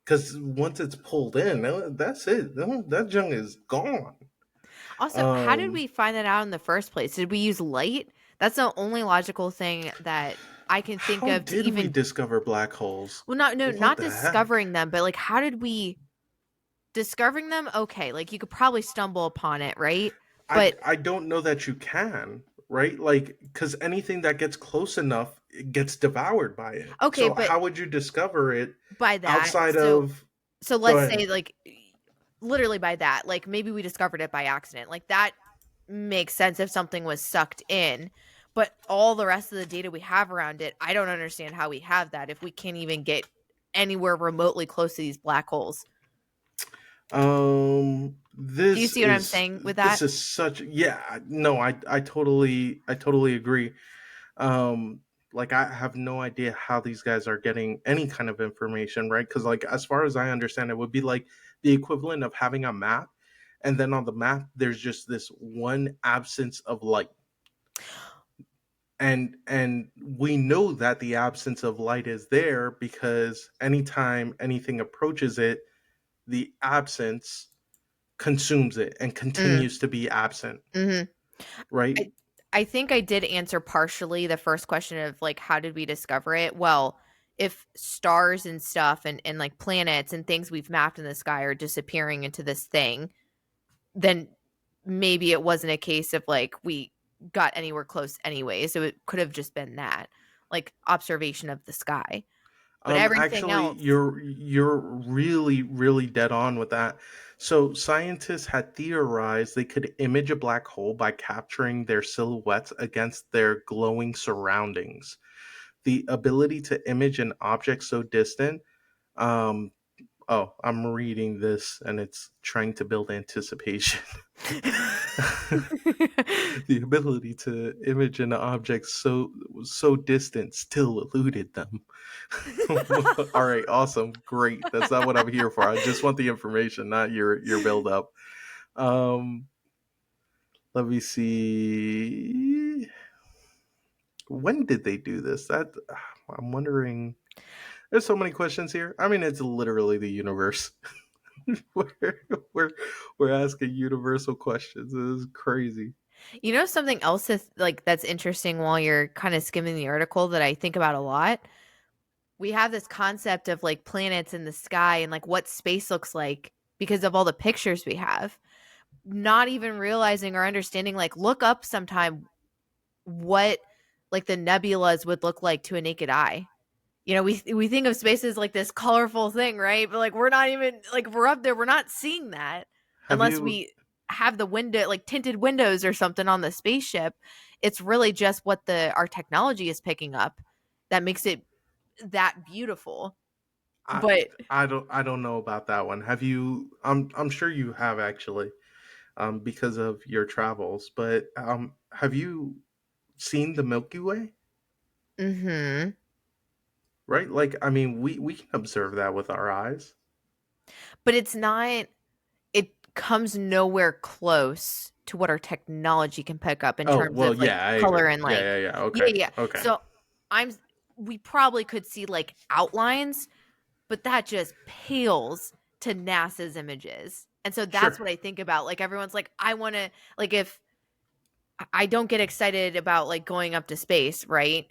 Because once it's pulled in, that's it. That junk is gone.
Also, how did
Um,
we find that out in the first place? Did we use light? That's the only logical thing that I can think
how
of to
did we
even,
discover black holes?
well, not, no,
What
not
the heck?
discovering them, but like how did we discovering them? Okay, like you could probably stumble upon it, right?
I
But
I don't know that you can, right? Like, because anything that gets close enough it gets devoured by it.
Okay,
So
but
how would you discover it
by that,
outside of?
so
Go
let's
ahead.
say like literally by that, like maybe we discovered it by accident. Like that makes sense if something was sucked in. But all the rest of the data we have around it, I don't understand how we have that if we can't even get anywhere remotely close to these black holes. Do you
This
see what I'm
is
saying with
this
that?
is such, yeah, no, I totally agree. Um, like I have no idea how these guys are getting any kind of information, right? Because like as far as I understand, it would be like the equivalent of having a map, and then on the map there's just this one absence of light, and we know that the absence of light is there because anytime anything approaches it, the absence consumes it and
Mm,
continues to be absent,
hmm
right?
I, I think I did answer partially the first question of like, how did we discover it? Well, if stars and stuff and like planets and things we've mapped in the sky are disappearing into this thing, then maybe it wasn't a case of like we got anywhere close anyway. So it could have just been that, like observation of the sky. But everything
Actually,
else,
you're really really dead on with that. So scientists had theorized they could image a black hole by capturing their silhouettes against their glowing surroundings. The ability to image an object so distant, um, oh, I'm reading this and it's trying to build anticipation. The ability to image an object so distant still eluded them. All right, awesome, great. That's not what I'm here for. I just want the information, not your build up. Um, let me see. When did they do this? That I'm wondering. There's so many questions here. I mean, it's literally the universe. we're, we're we're asking universal questions. This is crazy.
you know, something else that's interesting while you're kind of skimming the article that I think about a lot. We have this concept of like planets in the sky and like what space looks like because of all the pictures we have. Not even realizing or understanding, like, look up sometime what like the nebulas would look like to a naked eye. You know, we think of space as like this colorful thing, right? But like we're not even like we're up there, we're not seeing that
Have
unless
you
we have the window like tinted windows or something on the spaceship. It's really just what the our technology is picking up that makes it that beautiful.
I
But
I don't know about that one. Have you? I'm sure you have actually, because of your travels. But have you seen the Milky Way?
mhm.
Right? Like, I mean, we can observe that with our eyes.
But it's not, it comes nowhere close to what our technology can pick up in
Oh
terms of
well,
like
yeah, I
color
agree.
and
Yeah,
like
yeah, yeah.
yeah,
Okay,
yeah.
okay.
So I'm we probably could see like outlines, but that just pales to NASA's images. And so that's
Sure.
what I think about. Like everyone's like, I want to like if I don't get excited about like going up to space, right?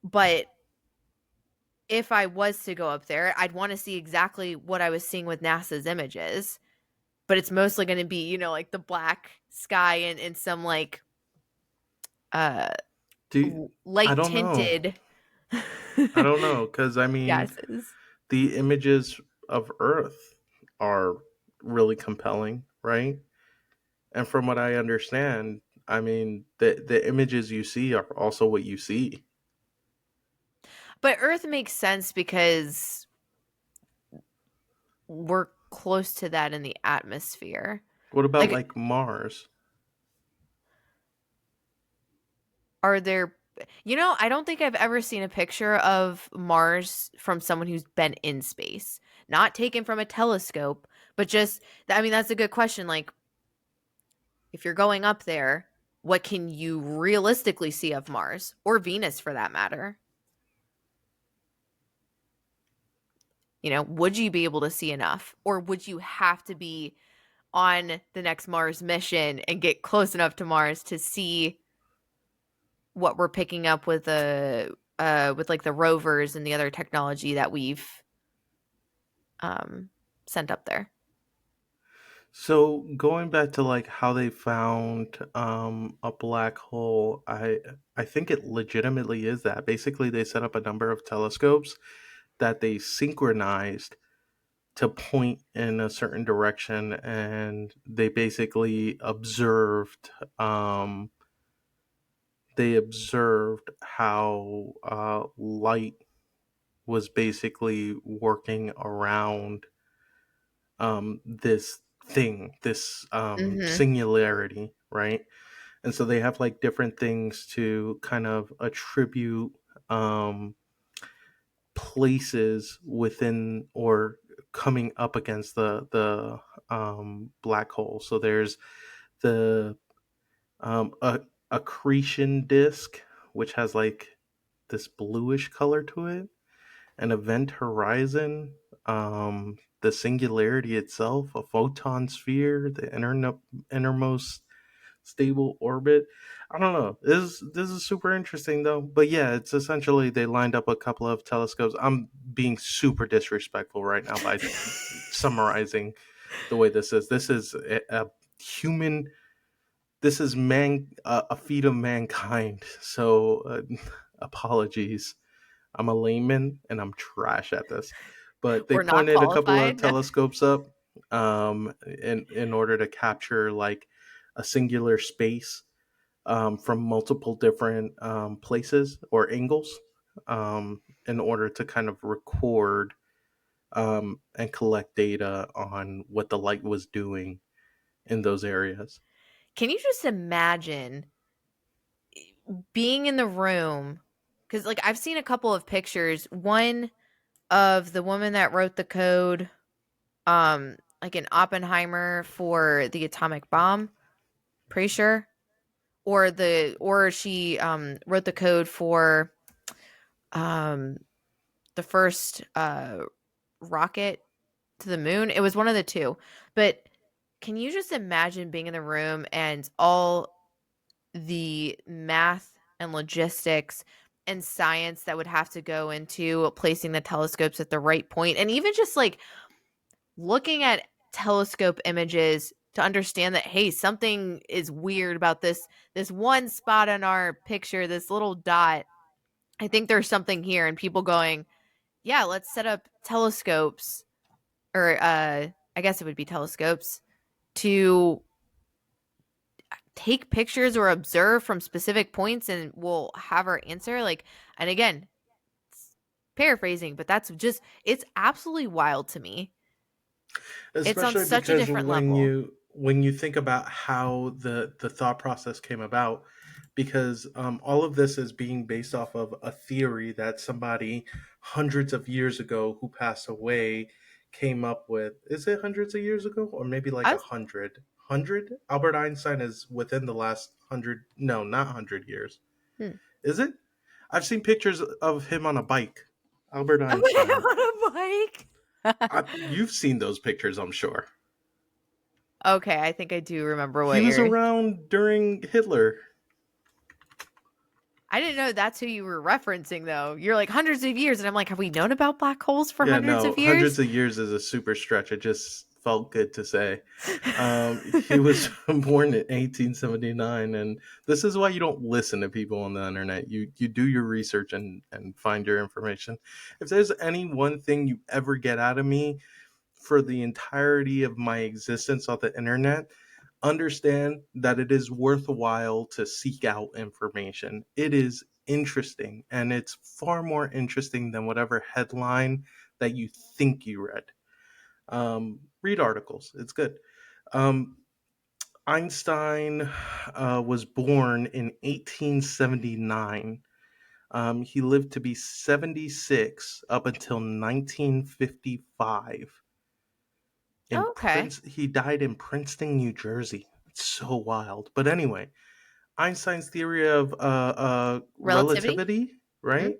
But if I was to go up there, I'd want to see exactly what I was seeing with NASA's images. But it's mostly going to be, you know, like the black sky and some like uh
I
light
don't know.
tinted
I don't know because I mean,
gases.
the images of Earth are really compelling, right? And from what I understand, I mean, the images you see are also what you see.
But Earth makes sense because we're close to that in the atmosphere.
What about
Like,
like Mars?
are there, you know, I don't think I've ever seen a picture of Mars from someone who's been in space, not taken from a telescope, but just, I mean, that's a good question. Like, if you're going up there, what can you realistically see of Mars or Venus for that matter? You know, would you be able to see enough? Or would you have to be on the next Mars mission and get close enough to Mars to see what we're picking up with like the rovers and the other technology that we've um sent up there?
So going back to like how they found a black hole, I think it legitimately is that. Basically, they set up a number of telescopes that they synchronized to point in a certain direction, and they basically observed how light was basically working around this thing, this
Mhm.
singularity, right? And so they have like different things to kind of attribute um, places within or coming up against the black hole. So there's the accretion disk, which has like this bluish color to it, an event horizon, the singularity itself, a photon sphere, the innermost stable orbit. I don't know. This is super interesting though. But yeah, it's essentially they lined up a couple of telescopes. I'm being super disrespectful right now by summarizing the way this is. This is a human. This is a feat of mankind. So apologies. I'm a layman and I'm trash at this. But they
We're not
pointed a couple of
qualified.
telescopes up in order to capture like a singular space from multiple different places or angles in order to kind of record and collect data on what the light was doing in those areas.
Can you just imagine being in the room? Because, like, I've seen a couple of pictures. One of the woman that wrote the code, like in Oppenheimer for the atomic bomb, pretty sure. Or she wrote the code for um the first rocket to the moon. It was one of the two. But can you just imagine being in the room and all the math and logistics and science that would have to go into placing the telescopes at the right point, and even just like looking at telescope images to understand that, hey, something is weird about this one spot on our picture, this little dot. I think there's something here, and people going, yeah, let's set up telescopes, or I guess it would be telescopes, to take pictures or observe from specific points, and we'll have our answer. Like, and again, it's paraphrasing, but that's just, it's absolutely wild to me. It's on
Especially
such a
because
different level.
when you think about how the thought process came about, because all of this is being based off of a theory that somebody hundreds of years ago who passed away came up with. Is it hundreds of years ago or maybe like
I
a
was,
hundred? Albert Einstein is within the last 100, no, not 100 years.
hmm.
Is it? I've seen pictures of him on a bike. Albert Einstein.
On a bike.
You've seen those pictures, I'm sure.
Okay, I think I do remember
He
what
was
you're.
around during Hitler.
I didn't know that's who you were referencing, though. You're like hundreds of years, and I'm like, have we known about black holes for
Yeah,
hundreds
no,
of
hundreds
years?
of years is a super stretch. It just felt good to say. He was born in 1879, and this is why you don't listen to people on the internet. You do your research and find your information. If there's any one thing you ever get out of me for the entirety of my existence on the internet, understand that it is worthwhile to seek out information. It is interesting, and it's far more interesting than whatever headline that you think you read. Read articles, it's good. Um, Einstein was born in 1879. He lived to be 76 up until 1955 in
Okay.
Prince. He died in Princeton, New Jersey. It's so wild. But anyway, Einstein's theory of
Relativity?
relativity,
Mm?
right?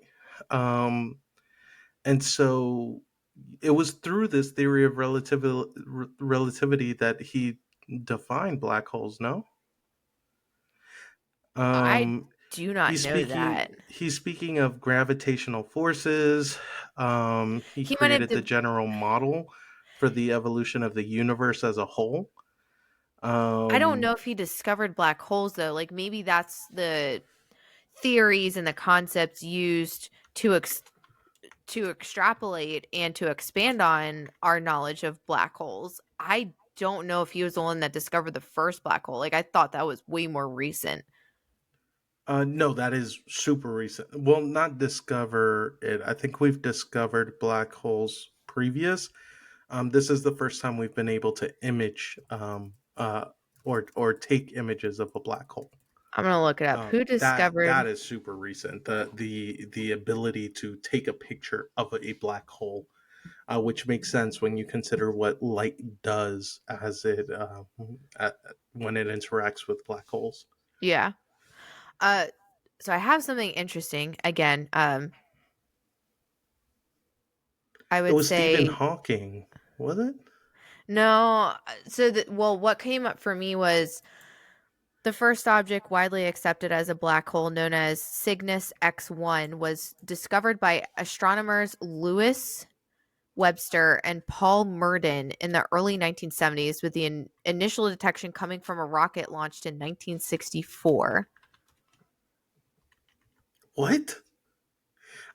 Um, and so it was through this theory of relativity that he defined black holes. No,
I
um,
do not know that.
he's speaking of gravitational forces. He
He might have
created the general model for the evolution of the universe as a whole.
I don't
Um,
know if he discovered black holes though. Like maybe that's the theories and the concepts used to extrapolate and to expand on our knowledge of black holes. I don't know if he was the one that discovered the first black hole. Like I thought that was way more recent.
no, that is super recent. Well, not discover it. I think we've discovered black holes previous. This is the first time we've been able to image or take images of a black hole.
I'm gonna look it up. Who
That
discovered?
is super recent. The ability to take a picture of a black hole, which makes sense when you consider what light does as it when it interacts with black holes.
Yeah. Uh, so I have something interesting. Again, I
It
would
was Stephen
say
Hawking, was it?
no. Well, what came up for me was the first object widely accepted as a black hole, known as Cygnus X1, was discovered by astronomers Lewis Webster and Paul Murden in the early 1970s, with the initial detection coming from a rocket launched in 1964.
What?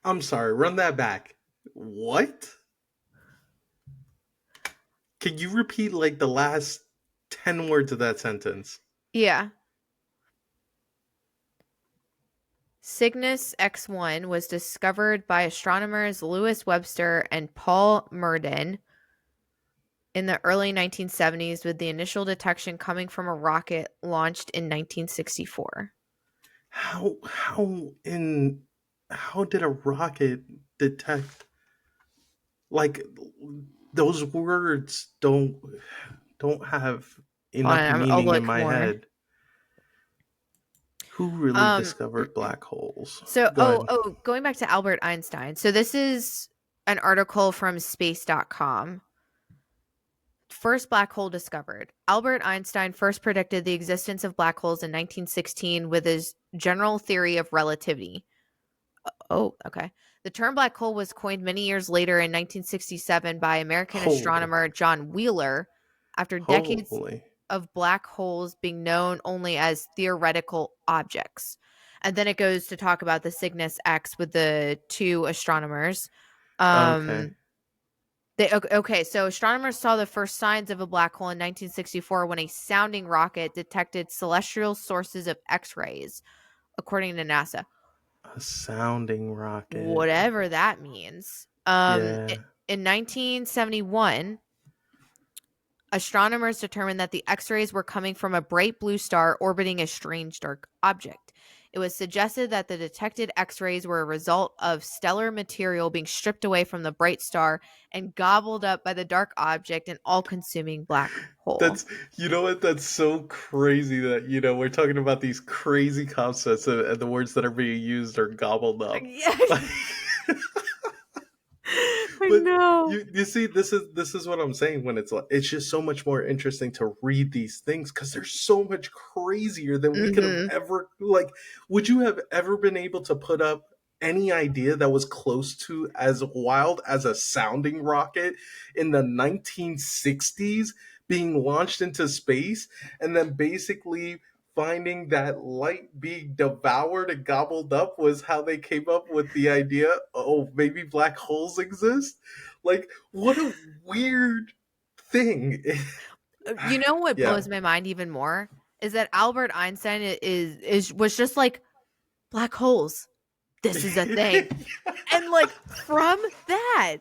I'm sorry, run that back. What? Can you repeat like the last 10 words of that sentence?
Yeah. Cygnus X1 was discovered by astronomers Lewis Webster and Paul Murden in the early 1970s, with the initial detection coming from a rocket launched in 1964.
How in how did a rocket detect like those words don't have
Hold
enough
on, I'll
meaning in
look
my
more.
head. Who really
Um,
discovered black holes?
so,
Go ahead.
going back to Albert Einstein. So, this is an article from space.com. First black hole discovered. Albert Einstein first predicted the existence of black holes in 1916 with his general theory of relativity. Oh, okay. The term black hole was coined many years later in 1967 by American
Holy,
astronomer John Wheeler after decades
holy.
of black holes being known only as theoretical objects. And then it goes to talk about the Cygnus X with the two astronomers.
Okay.
Um, okay, so astronomers saw the first signs of a black hole in 1964 when a sounding rocket detected celestial sources of X rays, according to NASA.
A sounding rocket.
Whatever that means.
Yeah.
In 1971, astronomers determined that the X rays were coming from a bright blue star orbiting a strange dark object. It was suggested that the detected X rays were a result of stellar material being stripped away from the bright star and gobbled up by the dark object, an all consuming black hole.
That's you know what? That's so crazy that we're talking about these crazy concepts and the words that are being used are gobbled up.
Yeah,
Like,
I
but
know.
you see, this is what I'm saying when it's like it's just so much more interesting to read these things because they're so much crazier than we could have
Hmm.
ever like. Would you have ever been able to put up any idea that was close to as wild as a sounding rocket in the 1960s being launched into space and then basically finding that light being devoured and gobbled up was how they came up with the idea, oh, maybe black holes exist? Like, what a weird thing.
You know what
Yeah.
blows my mind even more is that Albert Einstein is was just like black holes. This is a thing. And like from that,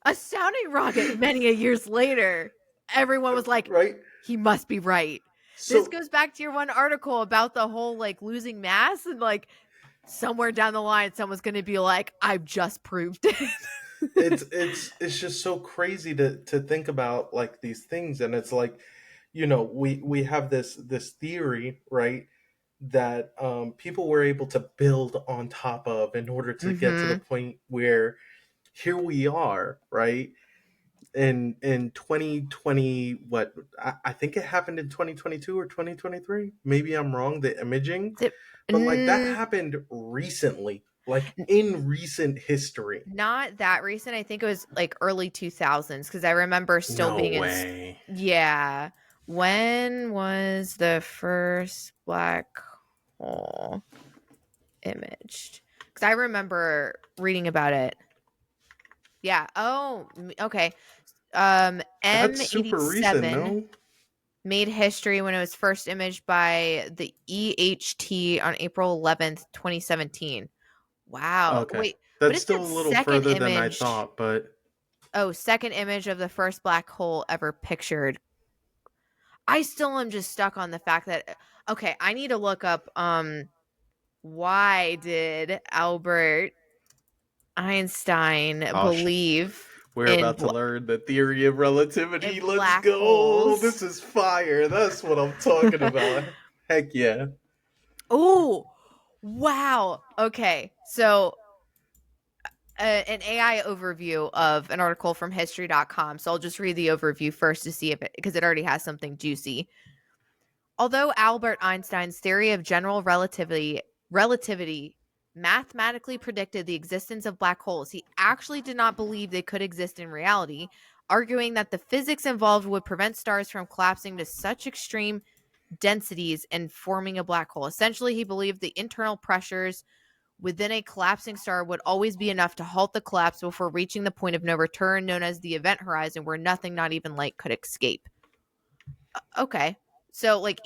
a sounding rocket many a years later, everyone was like,
Right?
he must be right. This
So
goes back to your one article about the whole like losing mass and like somewhere down the line someone's going to be like, I've just proved it.
it's just so crazy to think about like these things, and it's like we have this theory, right, that people were able to build on top of in order to get to the
Mhm.
point where here we are, right, in 2020. What I think it happened in 2022 or 2023, maybe I'm wrong, the imaging,
Th-
but like that
mm,
happened recently, like in recent history.
Not that recent. I think it was like early 2000s because I remember still
No
being in
way.
yeah. When was the first black hole imaged? Because I remember reading about it. Yeah. Oh, okay.
That's super recent,
M87
no?
made history when it was first imaged by the EHT on April 11th, 2017. Wow.
Okay.
Wait, but
That's
it
still
said
a little
second
further than I
image.
thought, but
Oh, second image of the first black hole ever pictured. I still am just stuck on the fact that okay, I need to look up why did Albert Einstein
oh
believe
we're
in
about to learn the theory of relativity. Let's
black
go.
holes?
This is fire. That's what I'm talking about. Heck yeah.
Oh, wow. Okay. So an AI overview of an article from history.com. So I'll just read the overview first to see if it, because it already has something juicy. Although Albert Einstein's theory of general relativity mathematically predicted the existence of black holes, he actually did not believe they could exist in reality, arguing that the physics involved would prevent stars from collapsing to such extreme densities and forming a black hole. Essentially, he believed the internal pressures within a collapsing star would always be enough to halt the collapse before reaching the point of no return known as the event horizon, where nothing, not even light, could escape. Okay. So like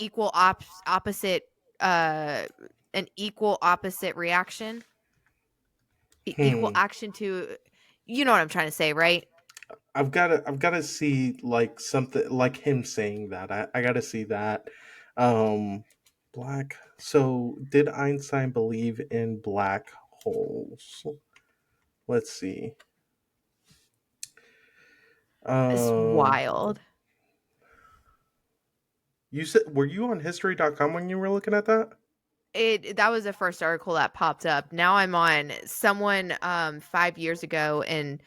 opposite uh an equal opposite reaction, equal
Hmm.
action to, you know what I'm trying to say, right?
I've gotta see like something like him saying that. I gotta see that. Um black so did Einstein believe in black holes? Let's see.
It's
Um
wild.
you said were you on history.com when you were looking at that?
It that was the first article that popped up. Now I'm on someone 5 years ago in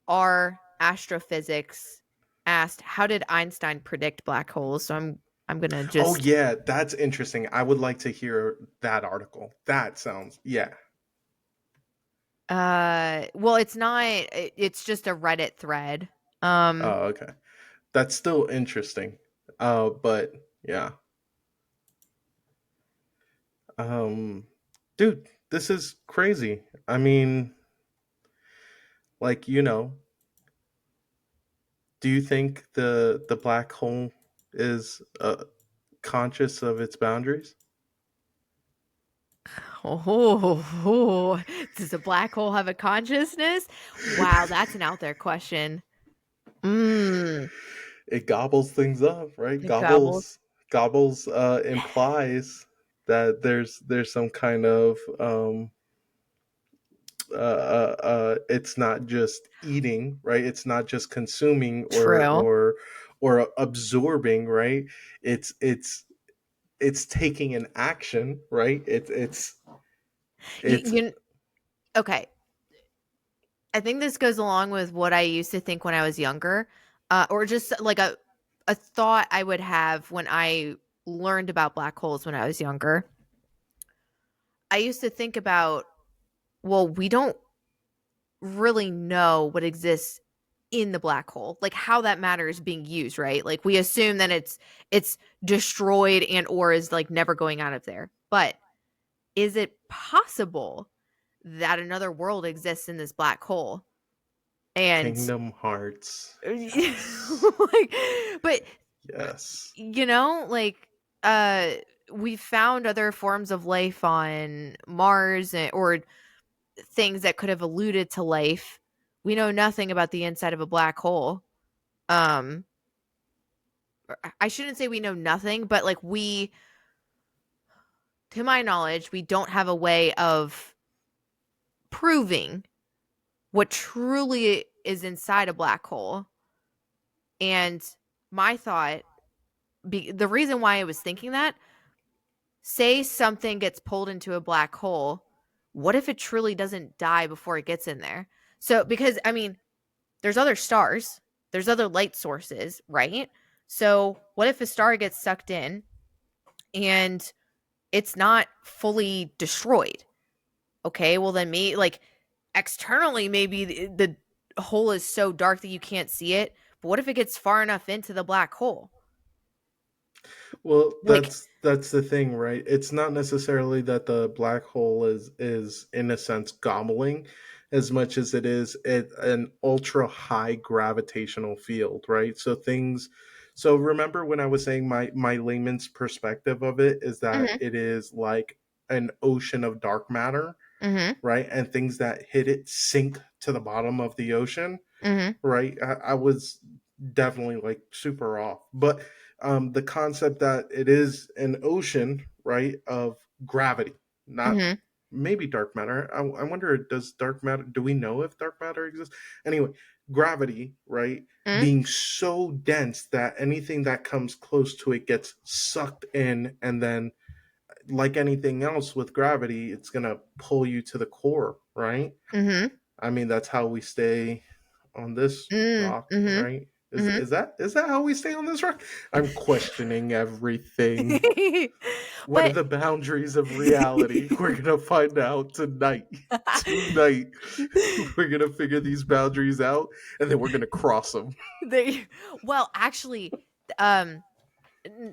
our astrophysics asked how did Einstein predict black holes? So I'm going to
Oh
just
yeah, that's interesting. I would like to hear that article. That sounds yeah.
well it's not it's just a Reddit thread. Um
Oh, okay. That's still interesting. But yeah. Um dude, this is crazy. I mean, like, do you think the black hole is conscious of its boundaries?
Oh, does a black hole have a consciousness? Wow, that's an out there question. Mm,
It gobbles things up, right?
it gobbles.
Gobbles implies that there's some kind of it's not just eating, right? It's not just consuming
True.
or absorbing, right? It's taking an action, right?
You,
It's
you okay. I think this goes along with what I used to think when I was younger, or just like a thought I would have when I learned about black holes when I was younger. I used to think about, well, we don't really know what exists in the black hole, like how that matter is being used, right? Like we assume that it's destroyed and or is like never going out of there. But is it possible that another world exists in this black hole? And
Kingdom Hearts. Yes.
like, but
Yes.
like uh we found other forms of life on Mars or things that could have alluded to life. We know nothing about the inside of a black hole. Um I shouldn't say we know nothing, but like we, to my knowledge, we don't have a way of proving what truly is inside a black hole. And my thought, the reason why I was thinking that, say something gets pulled into a black hole, what if it truly doesn't die before it gets in there? So, because I mean, there's other stars, there's other light sources, right? So, what if a star gets sucked in and it's not fully destroyed? Okay, well then me like externally maybe the hole is so dark that you can't see it, but what if it gets far enough into the black hole?
Well,
Like,
that's the thing, right? It's not necessarily that the black hole is in a sense gobbling as much as it is an ultra high gravitational field, right? So remember when I was saying my layman's perspective of it is that
mm-hmm,
it is like an ocean of dark matter,
mm-hmm,
right? And things that hit it sink to the bottom of the ocean,
mm-hmm,
right? I was definitely like super off, but the concept that it is an ocean, right, of gravity, not
mm-hmm,
maybe dark matter. I wonder, does dark matter? Do we know if dark matter exists? Anyway, gravity, right,
mm-hmm,
being so dense that anything that comes close to it gets sucked in, and then like anything else with gravity, it's gonna pull you to the core, right?
mm-hmm,
I mean, that's how we stay on this rock,
mm-hmm,
right?
mm-hmm.
Is that how we stay on this rock? I'm questioning everything. What are
But
the boundaries of reality? We're gonna find out tonight. Tonight, we're gonna figure these boundaries out, and then we're gonna cross them.
they, well, actually, um,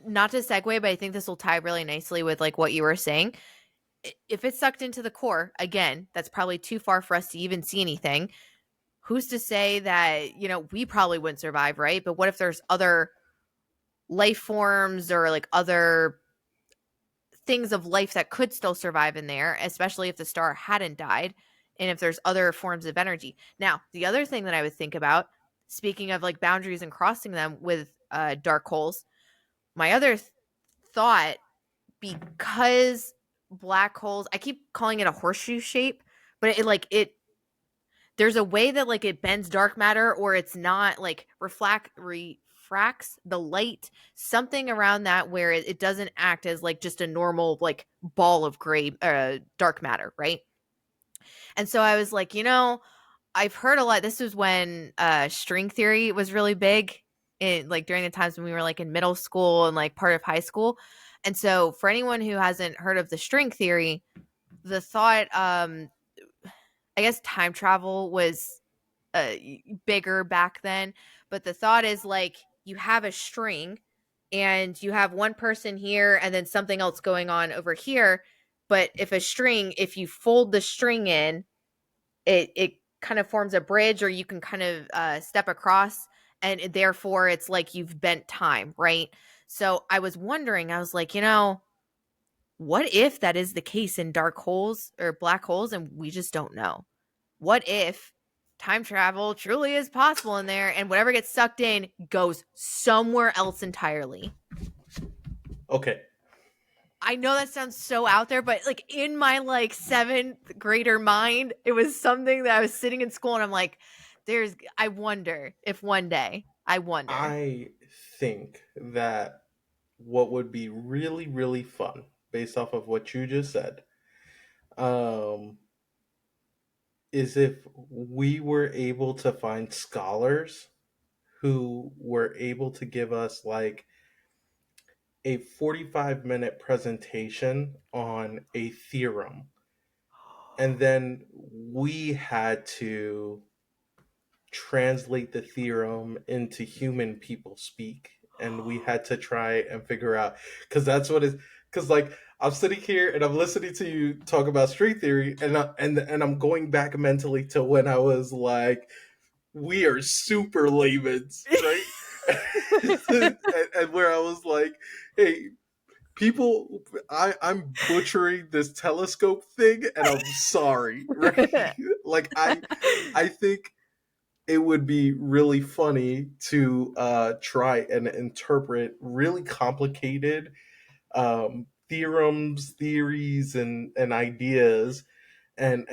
not to segue, but I think this will tie really nicely with like what you were saying. If it's sucked into the core, again, that's probably too far for us to even see anything. Who's to say that, we probably wouldn't survive, right? But what if there's other life forms or like other things of life that could still survive in there, especially if the star hadn't died and if there's other forms of energy. Now, the other thing that I would think about, speaking of like boundaries and crossing them with dark holes, my other thought, because black holes, I keep calling it a horseshoe shape, but there's a way that like it bends dark matter, or it's not like refracts the light, something around that where it doesn't act as like just a normal like ball of gray dark matter, right? And so I was like, I've heard a lot. This was when string theory was really big, in like during the times when we were like in middle school and like part of high school. And so for anyone who hasn't heard of the string theory, the thought, I guess time travel was uh, bigger back then. But the thought is like you have a string and you have one person here and then something else going on over here. But if you fold the string in, it kind of forms a bridge, or you can kind of step across, and therefore it's like you've bent time, right? So I was wondering, I was like, what if that is the case in dark holes or black holes and we just don't know? What if time travel truly is possible in there and whatever gets sucked in goes somewhere else entirely?
Okay,
I know that sounds so out there, but like in my like seventh grader mind, it was something that I was sitting in school and I'm like, I wonder if one day, I wonder.
I think that what would be really really fun, based off of what you just said, um, is if we were able to find scholars who were able to give us like a 45-minute presentation on a theorem, and then we had to translate the theorem into human people speak, and we had to try and figure out, because that's what is, because like I'm sitting here and I'm listening to you talk about string theory, and I'm going back mentally to when I was like, we are super layman's, right? And where I was like, hey, people, I'm butchering this telescope thing, and I'm sorry, right? Like I think it would be really funny to try and interpret really complicated theorems, theories, and ideas, and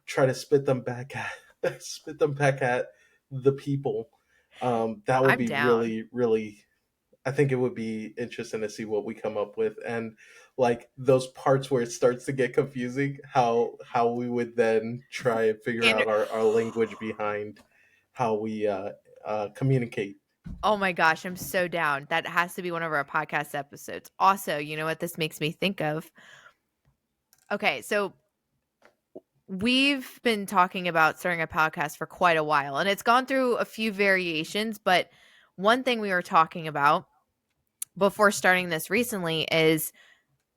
try to spit them back at spit them back at the people. That would
I'm
be
down.
really, really. I think it would be interesting to see what we come up with, and like those parts where it starts to get confusing, how we would then try and figure
And
out our language behind how we communicate.
oh my gosh, I'm so down. That has to be one of our podcast episodes. Also, you know what this makes me think of? Okay, so we've been talking about starting a podcast for quite a while, and it's gone through a few variations, but one thing we were talking about before starting this recently is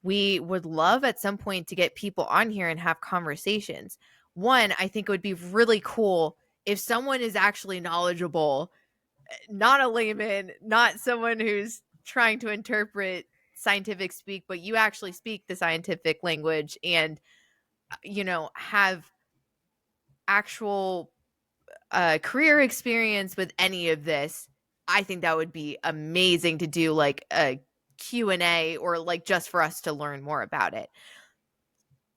we would love at some point to get people on here and have conversations. One, I think it would be really cool if someone is actually knowledgeable, not a layman, not someone who's trying to interpret scientific speak, but you actually speak the scientific language and, have actual career experience with any of this. I think that would be amazing to do like a Q&A or like just for us to learn more about it.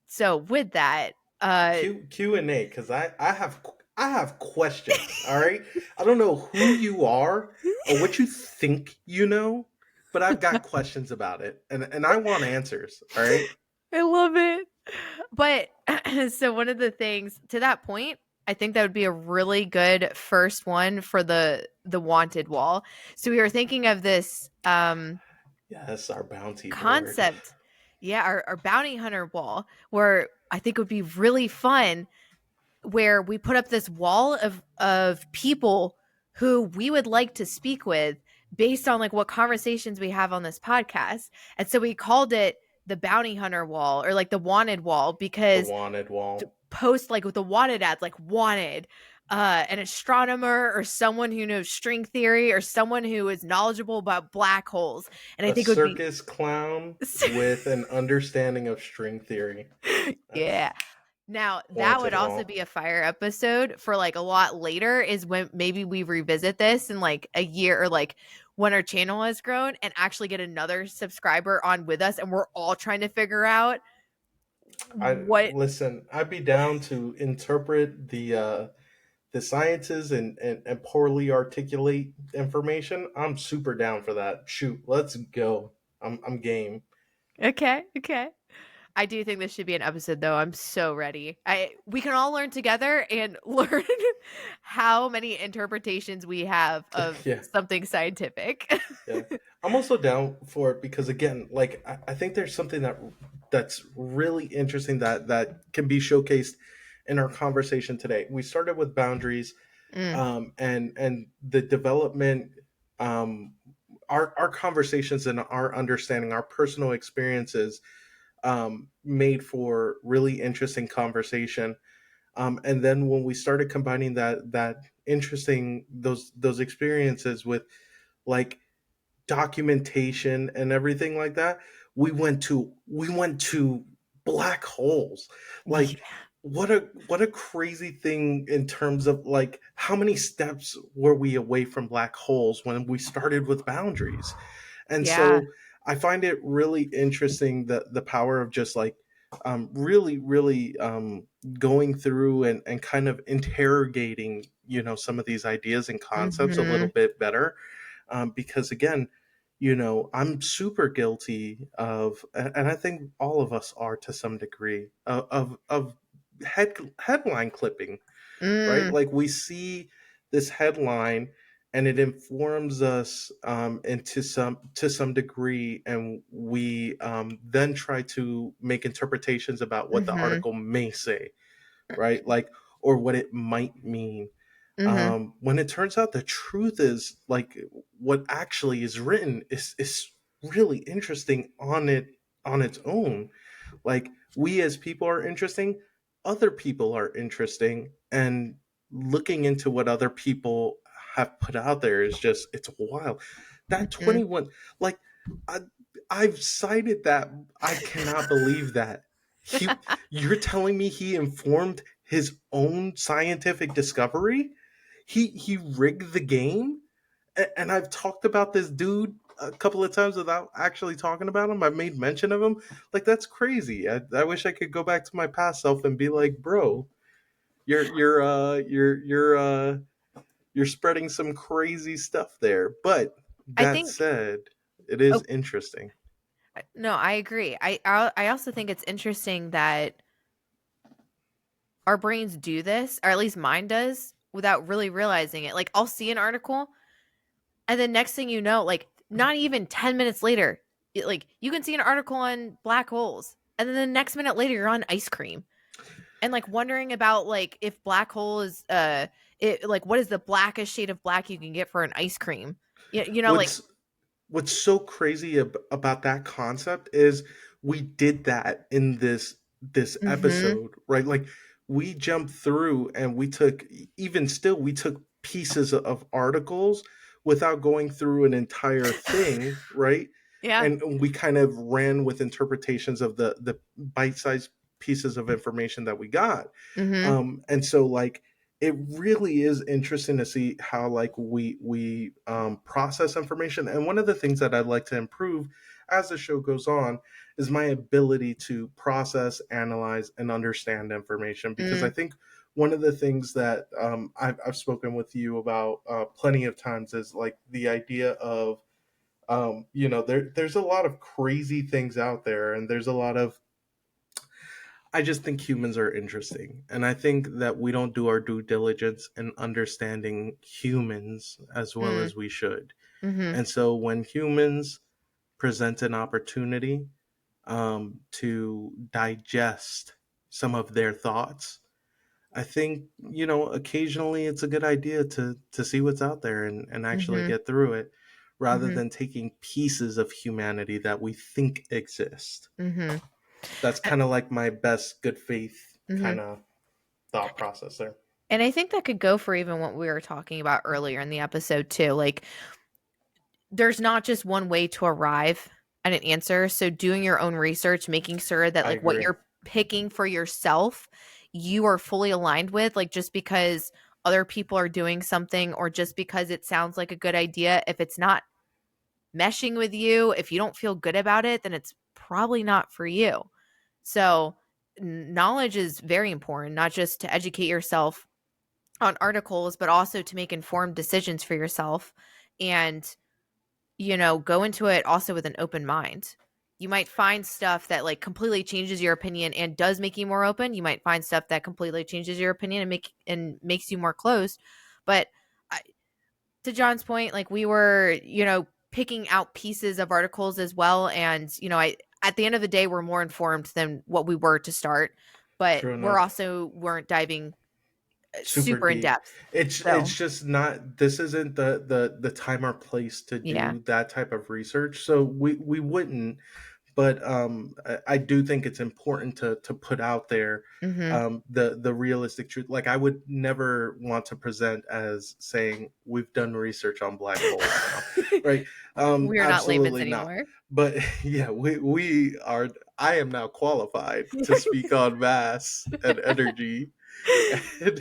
So with that,
Q&A, because I have questions. All right, I don't know who you are or what you think you know, but I've got questions about it, and I want answers. All right.
I love it. But so one of the things to that point, I think that would be a really good first one for the wanted wall. So we were thinking of this
Yes, our bounty board.
concept. Yeah, our bounty hunter wall, where I think would be really fun, where we put up this wall of people who we would like to speak with based on like what conversations we have on this podcast. And so we called it the bounty hunter wall or like the wanted wall
The
because
wanted
to
wall.
post like with the wanted ads, like wanted an astronomer or someone who knows string theory or someone who is knowledgeable about black holes. And I
A
think it would be
circus clown with an understanding of string theory. That's
yeah. Now, that would
wanted
also
wall.
be a fire episode for like a lot later, is when maybe we revisit this in like a year or like when our channel has grown and actually get another subscriber on with us and we're all trying to figure out
I
what.
listen. I'd be down to interpret the sciences and poorly articulate information. I'm super down for that. Shoot, let's go. I'm game.
Okay, okay. I do think this should be an episode though. I'm so ready. I We can all learn together and learn how many interpretations we have of
Yeah,
something scientific.
yeah. I'm also down for it because again, like I think there's something that's really interesting that can be showcased in our conversation today. We started with boundaries,
Mm,
and the development, um, our conversations and our understanding, our personal experiences, made for really interesting conversation. And then when we started combining that interesting those experiences with like documentation and everything like that, we went to black holes. Like
yeah.
what a crazy thing in terms of like how many steps were we away from black holes when we started with boundaries. And
Yeah.
so I find it really interesting the power of just like really going through and kind of interrogating some of these ideas and concepts a little
Mhm.
bit better, because again, I'm super guilty of, and I think all of us are to some degree, of headline clipping, right?
Mm,
Like we see this headline and it informs us, into some degree, and we then try to make interpretations about what the
mhm,
article may say, right? Like, or what it might mean,
mhm,
when it turns out the truth is like what actually is written is really interesting on its own. Like we as people are interesting, other people are interesting, and looking into what other people have put out there is just it's wild. That
mhm.
21, like I, I've cited that. I cannot believe that he you're telling me he informed his own scientific discovery. He rigged the game. And I've talked about this dude a couple of times without actually talking about him. I've made mention of him. Like that's crazy. I wish I could go back to my past self and be like, bro, you're spreading some crazy stuff there. But
I
that
think
said, it is
oh,
interesting.
no, I agree. I also think it's interesting that our brains do this, or at least mine does, without really realizing it. Like I'll see an article and then next thing you know, like not even 10 minutes later, like you can see an article on black holes and then the next minute later you're on ice cream and like wondering about like if black hole is like what is the blackest shade of black you can get for an ice cream. Like
What's what's so crazy about that concept is we did that in this
Mhm.
episode, right? Like we jumped through and we took, even still we took pieces of articles without going through an entire thing, right?
Yeah.
And we kind of ran with interpretations of the bite-sized pieces of information that we got.
Mhm.
And so like it really is interesting to see how like we process information. And one of the things that I'd like to improve as the show goes on is my ability to process, analyze, and understand information, because I
Mm.
think one of the things that I've spoken with you about plenty of times is like the idea of there's a lot of crazy things out there, and there's a lot of, I just think humans are interesting. And I think that we don't do our due diligence in understanding humans as well
Mm.
as we should.
Mhm.
And so when humans present an opportunity to digest some of their thoughts, I think, occasionally it's a good idea to see what's out there and actually
Mhm.
get through it rather
Mhm.
than taking pieces of humanity that we think exist.
Mhm.
That's
Uh,
kind of like my best good faith
mhm.
kind of thought process there.
And I think that could go for even what we were talking about earlier in the episode too. Like there's not just one way to arrive at an answer. So doing your own research, making sure that
I
like what
agree.
you're picking for yourself, you are fully aligned with, like just because other people are doing something or just because it sounds like a good idea, if it's not meshing with you, if you don't feel good about it, then it's probably not for you. So knowledge is very important, not just to educate yourself on articles, but also to make informed decisions for yourself and go into it also with an open mind. You might find stuff that like completely changes your opinion and does make you more open. You might find stuff that completely changes your opinion and makes you more closed. But I, to John's point, like we were, picking out pieces of articles as well, and I at the end of the day we're more informed than what we were to start, but
True
we're
enough.
also weren't diving
Super
super in
deep.
depth.
It's
So,
just not, this isn't the time or place to
yeah.
do that type of research. So we wouldn't. But I do think it's important to put out there
Mhm.
the realistic truth. Like I would never want to present as saying we've done research on black holes now, right?
We are not layman's
Absolutely not.
anymore.
But yeah, we are. I am now qualified to speak on mass and energy, and,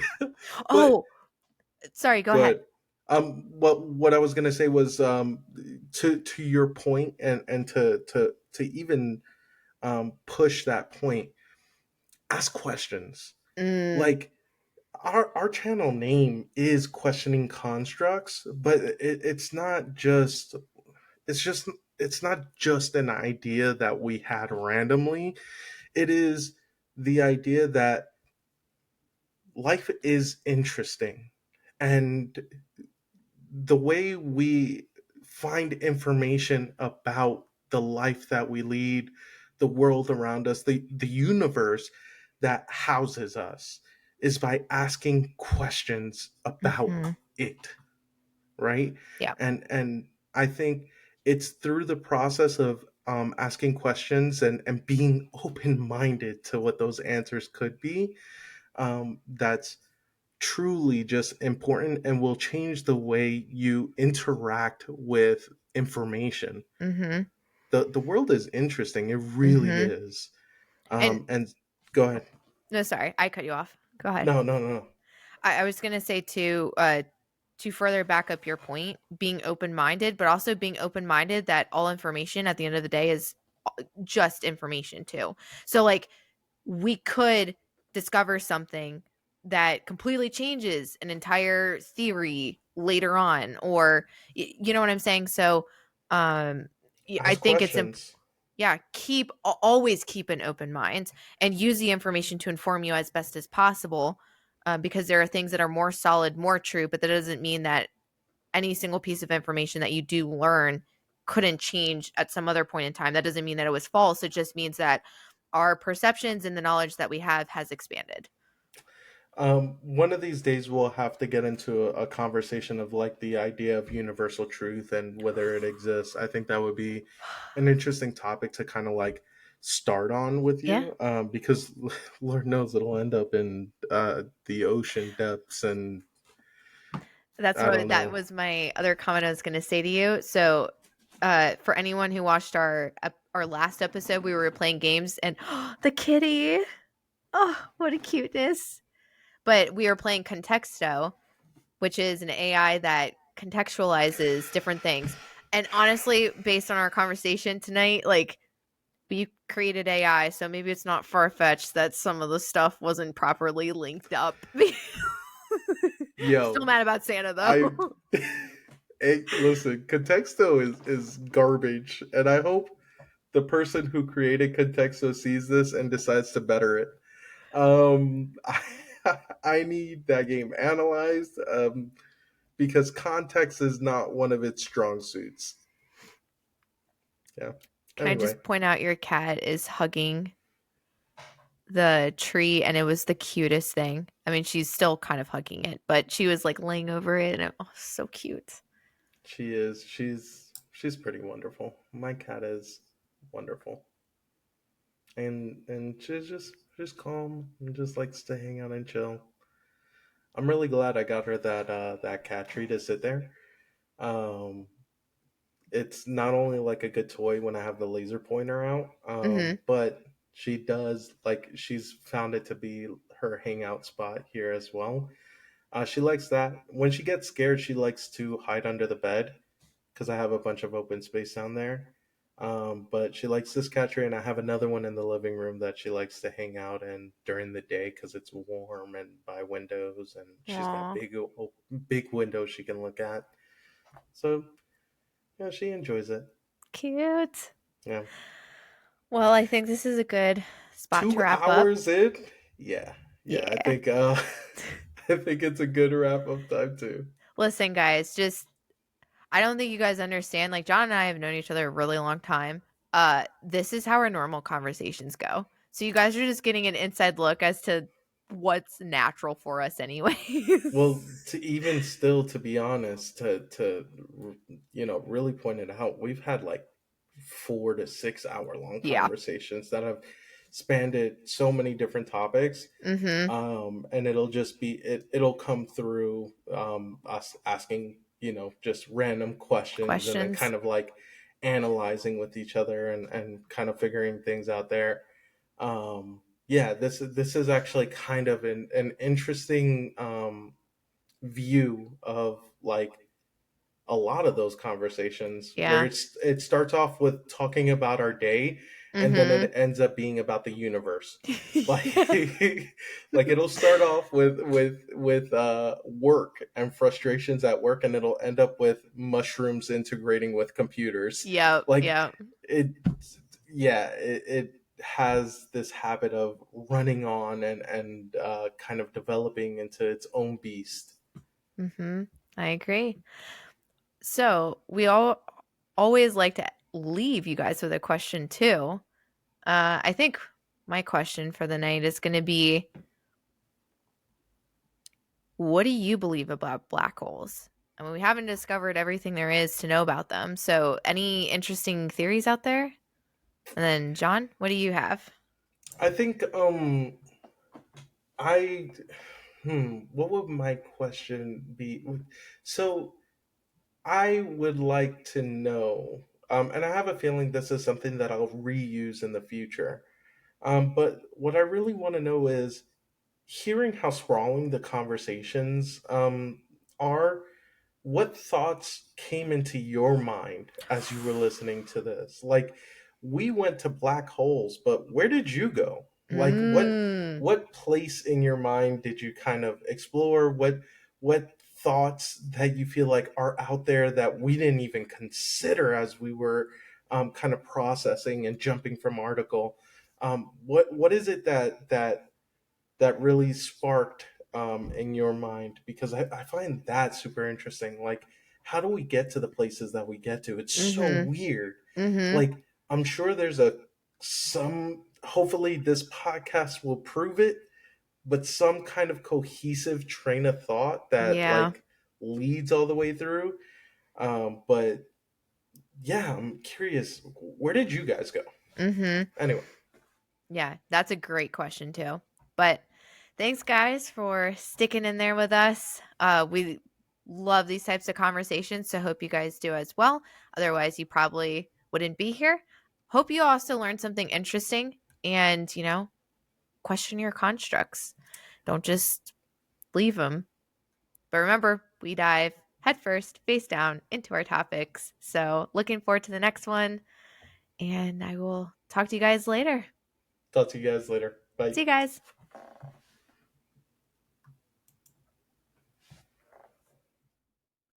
but
Oh, sorry, go
go
ahead.
ahead. What I was gonna say was to your point, and to even push that point, ask questions.
Mm,
Like our channel name is questioning constructs, but it's not just, it's just it's not just an idea that we had randomly. It is the idea that life is interesting, and the way we find information about the life that we lead, the world around us, the universe that houses us, is by asking questions about
mhm.
it, right?
Yeah.
And I think it's through the process of asking questions and being open minded to what those answers could be, that's truly just important and will change the way you interact with information.
Mhm.
The world is interesting. It really
Mhm.
is.
And
And go
oh,
ahead.
no, sorry, I cut you off. Go ahead.
No, no, no, no.
I was gonna say to further back up your point, being open minded, but also being open minded that all information at the end of the day is just information too. So like we could discover something that completely changes an entire theory later on, or you know what I'm saying. So um I
Ask
think it's
questions.
yeah, always keep an open mind and use the information to inform you as best as possible, because there are things that are more solid, more true, but that doesn't mean that any single piece of information that you do learn couldn't change at some other point in time. That doesn't mean that it was false. It just means that our perceptions and the knowledge that we have has expanded.
One of these days we'll have to get into a conversation of like the idea of universal truth and whether it exists. I think that would be an interesting topic to kind of like start on with
Yeah.
you, because Lord knows it'll end up in the ocean depths, and
That's
I don't
what that
know.
was my other comment I was going to say to you. So, for anyone who watched our last episode, we were playing games and the kitty. Oh, what a cuteness. But we were playing Contexto, which is an AI that contextualizes different things. And honestly, based on our conversation tonight, like we created AI, so maybe it's not far fetched that some of the stuff wasn't properly linked up. Still
Yo,
mad about Santa
I
though.
hey, listen, Contexto is garbage, and I hope the person who created Contexto sees this and decides to better it. I need that game analyzed, because context is not one of its strong suits. Yeah.
Can I
Anyway,
just point out your cat is hugging the tree and it was the cutest thing. I mean, she's still kind of hugging it, but she was like laying over it and oh, so cute.
she is. She's pretty wonderful. My cat is wonderful, and she's just calm and just likes to hang out and chill. I'm really glad I got her that cat tree to sit there. Um, it's not only like a good toy when I have the laser pointer out,
Mhm.
but she does like she's found it to be her hangout spot here as well. She likes that. When she gets scared, she likes to hide under the bed because I have a bunch of open space down there. But she likes this cat tree, and I have another one in the living room that she likes to hang out in during the day because it's warm and by windows, and she's got
Aw,
big windows she can look at. So yeah, she enjoys it.
cute.
Yeah.
Well, I think this is a good spot to
Two
wrap up.
hours in? Yeah. Yeah, I
Yeah.
think I think it's a good wrap up time too.
Listen, guys, just I don't think you guys understand. Like John and I have known each other a really long time. This is how our normal conversations go. So you guys are just getting an inside look as to what's natural for us
Well,
anyways.
to even still, to be honest, to really point it out, we've had like 4 to 6 hour long
Yeah.
conversations that have spanned it so many different topics.
Mhm.
And it'll just be it'll come through us asking just random questions, and then
Questions.
kind of like analyzing with each other, and kind of figuring things out there. Yeah, this is actually kind of an interesting view of like a lot of those conversations where
Yeah.
it starts off with talking about our day, and then
Mhm.
it ends up being about the universe. Like like it'll start off with work and frustrations at work, and it'll end up with mushrooms integrating with computers.
Yep,
Like
yep.
it yeah, it has this habit of running on, and kind of developing into its own beast.
Mhm. I agree. So, we all always like to leave you guys with a question too. I think my question for the night is going to be what do you believe about black holes? I mean, we haven't discovered everything there is to know about them. So, any interesting theories out there? And then, John, what do you have?
I think I what would my question be? So I would like to know, and I have a feeling this is something that I'll reuse in the future. But what I really want to know is hearing how sprawling the conversations are. What thoughts came into your mind as you were listening to this? Like, we went to black holes, but where did you go? Like, what
Mm.
what place in your mind did you kind of explore? What thoughts that you feel like are out there that we didn't even consider as we were kind of processing and jumping from article? What is it that really sparked in your mind? Because I find that super interesting. Like, how do we get to the places that we get to? It's so
Mhm.
weird.
Mhm.
Like, I'm sure there's a some. Hopefully, this podcast will prove it. but some kind of cohesive train of thought that
Yeah.
like leads all the way through. But yeah, I'm curious, where did you guys go?
Mm-hmm.
Anyway,
Yeah, that's a great question too. But thanks guys for sticking in there with us. We love these types of conversations, so hope you guys do as well. Otherwise, you probably wouldn't be here. Hope you also learned something interesting and, question your constructs. Don't just leave them. But remember, we dive headfirst, face down into our topics. So, looking forward to the next one, and I will talk to you guys later.
talk to you guys later. Bye.
See you guys.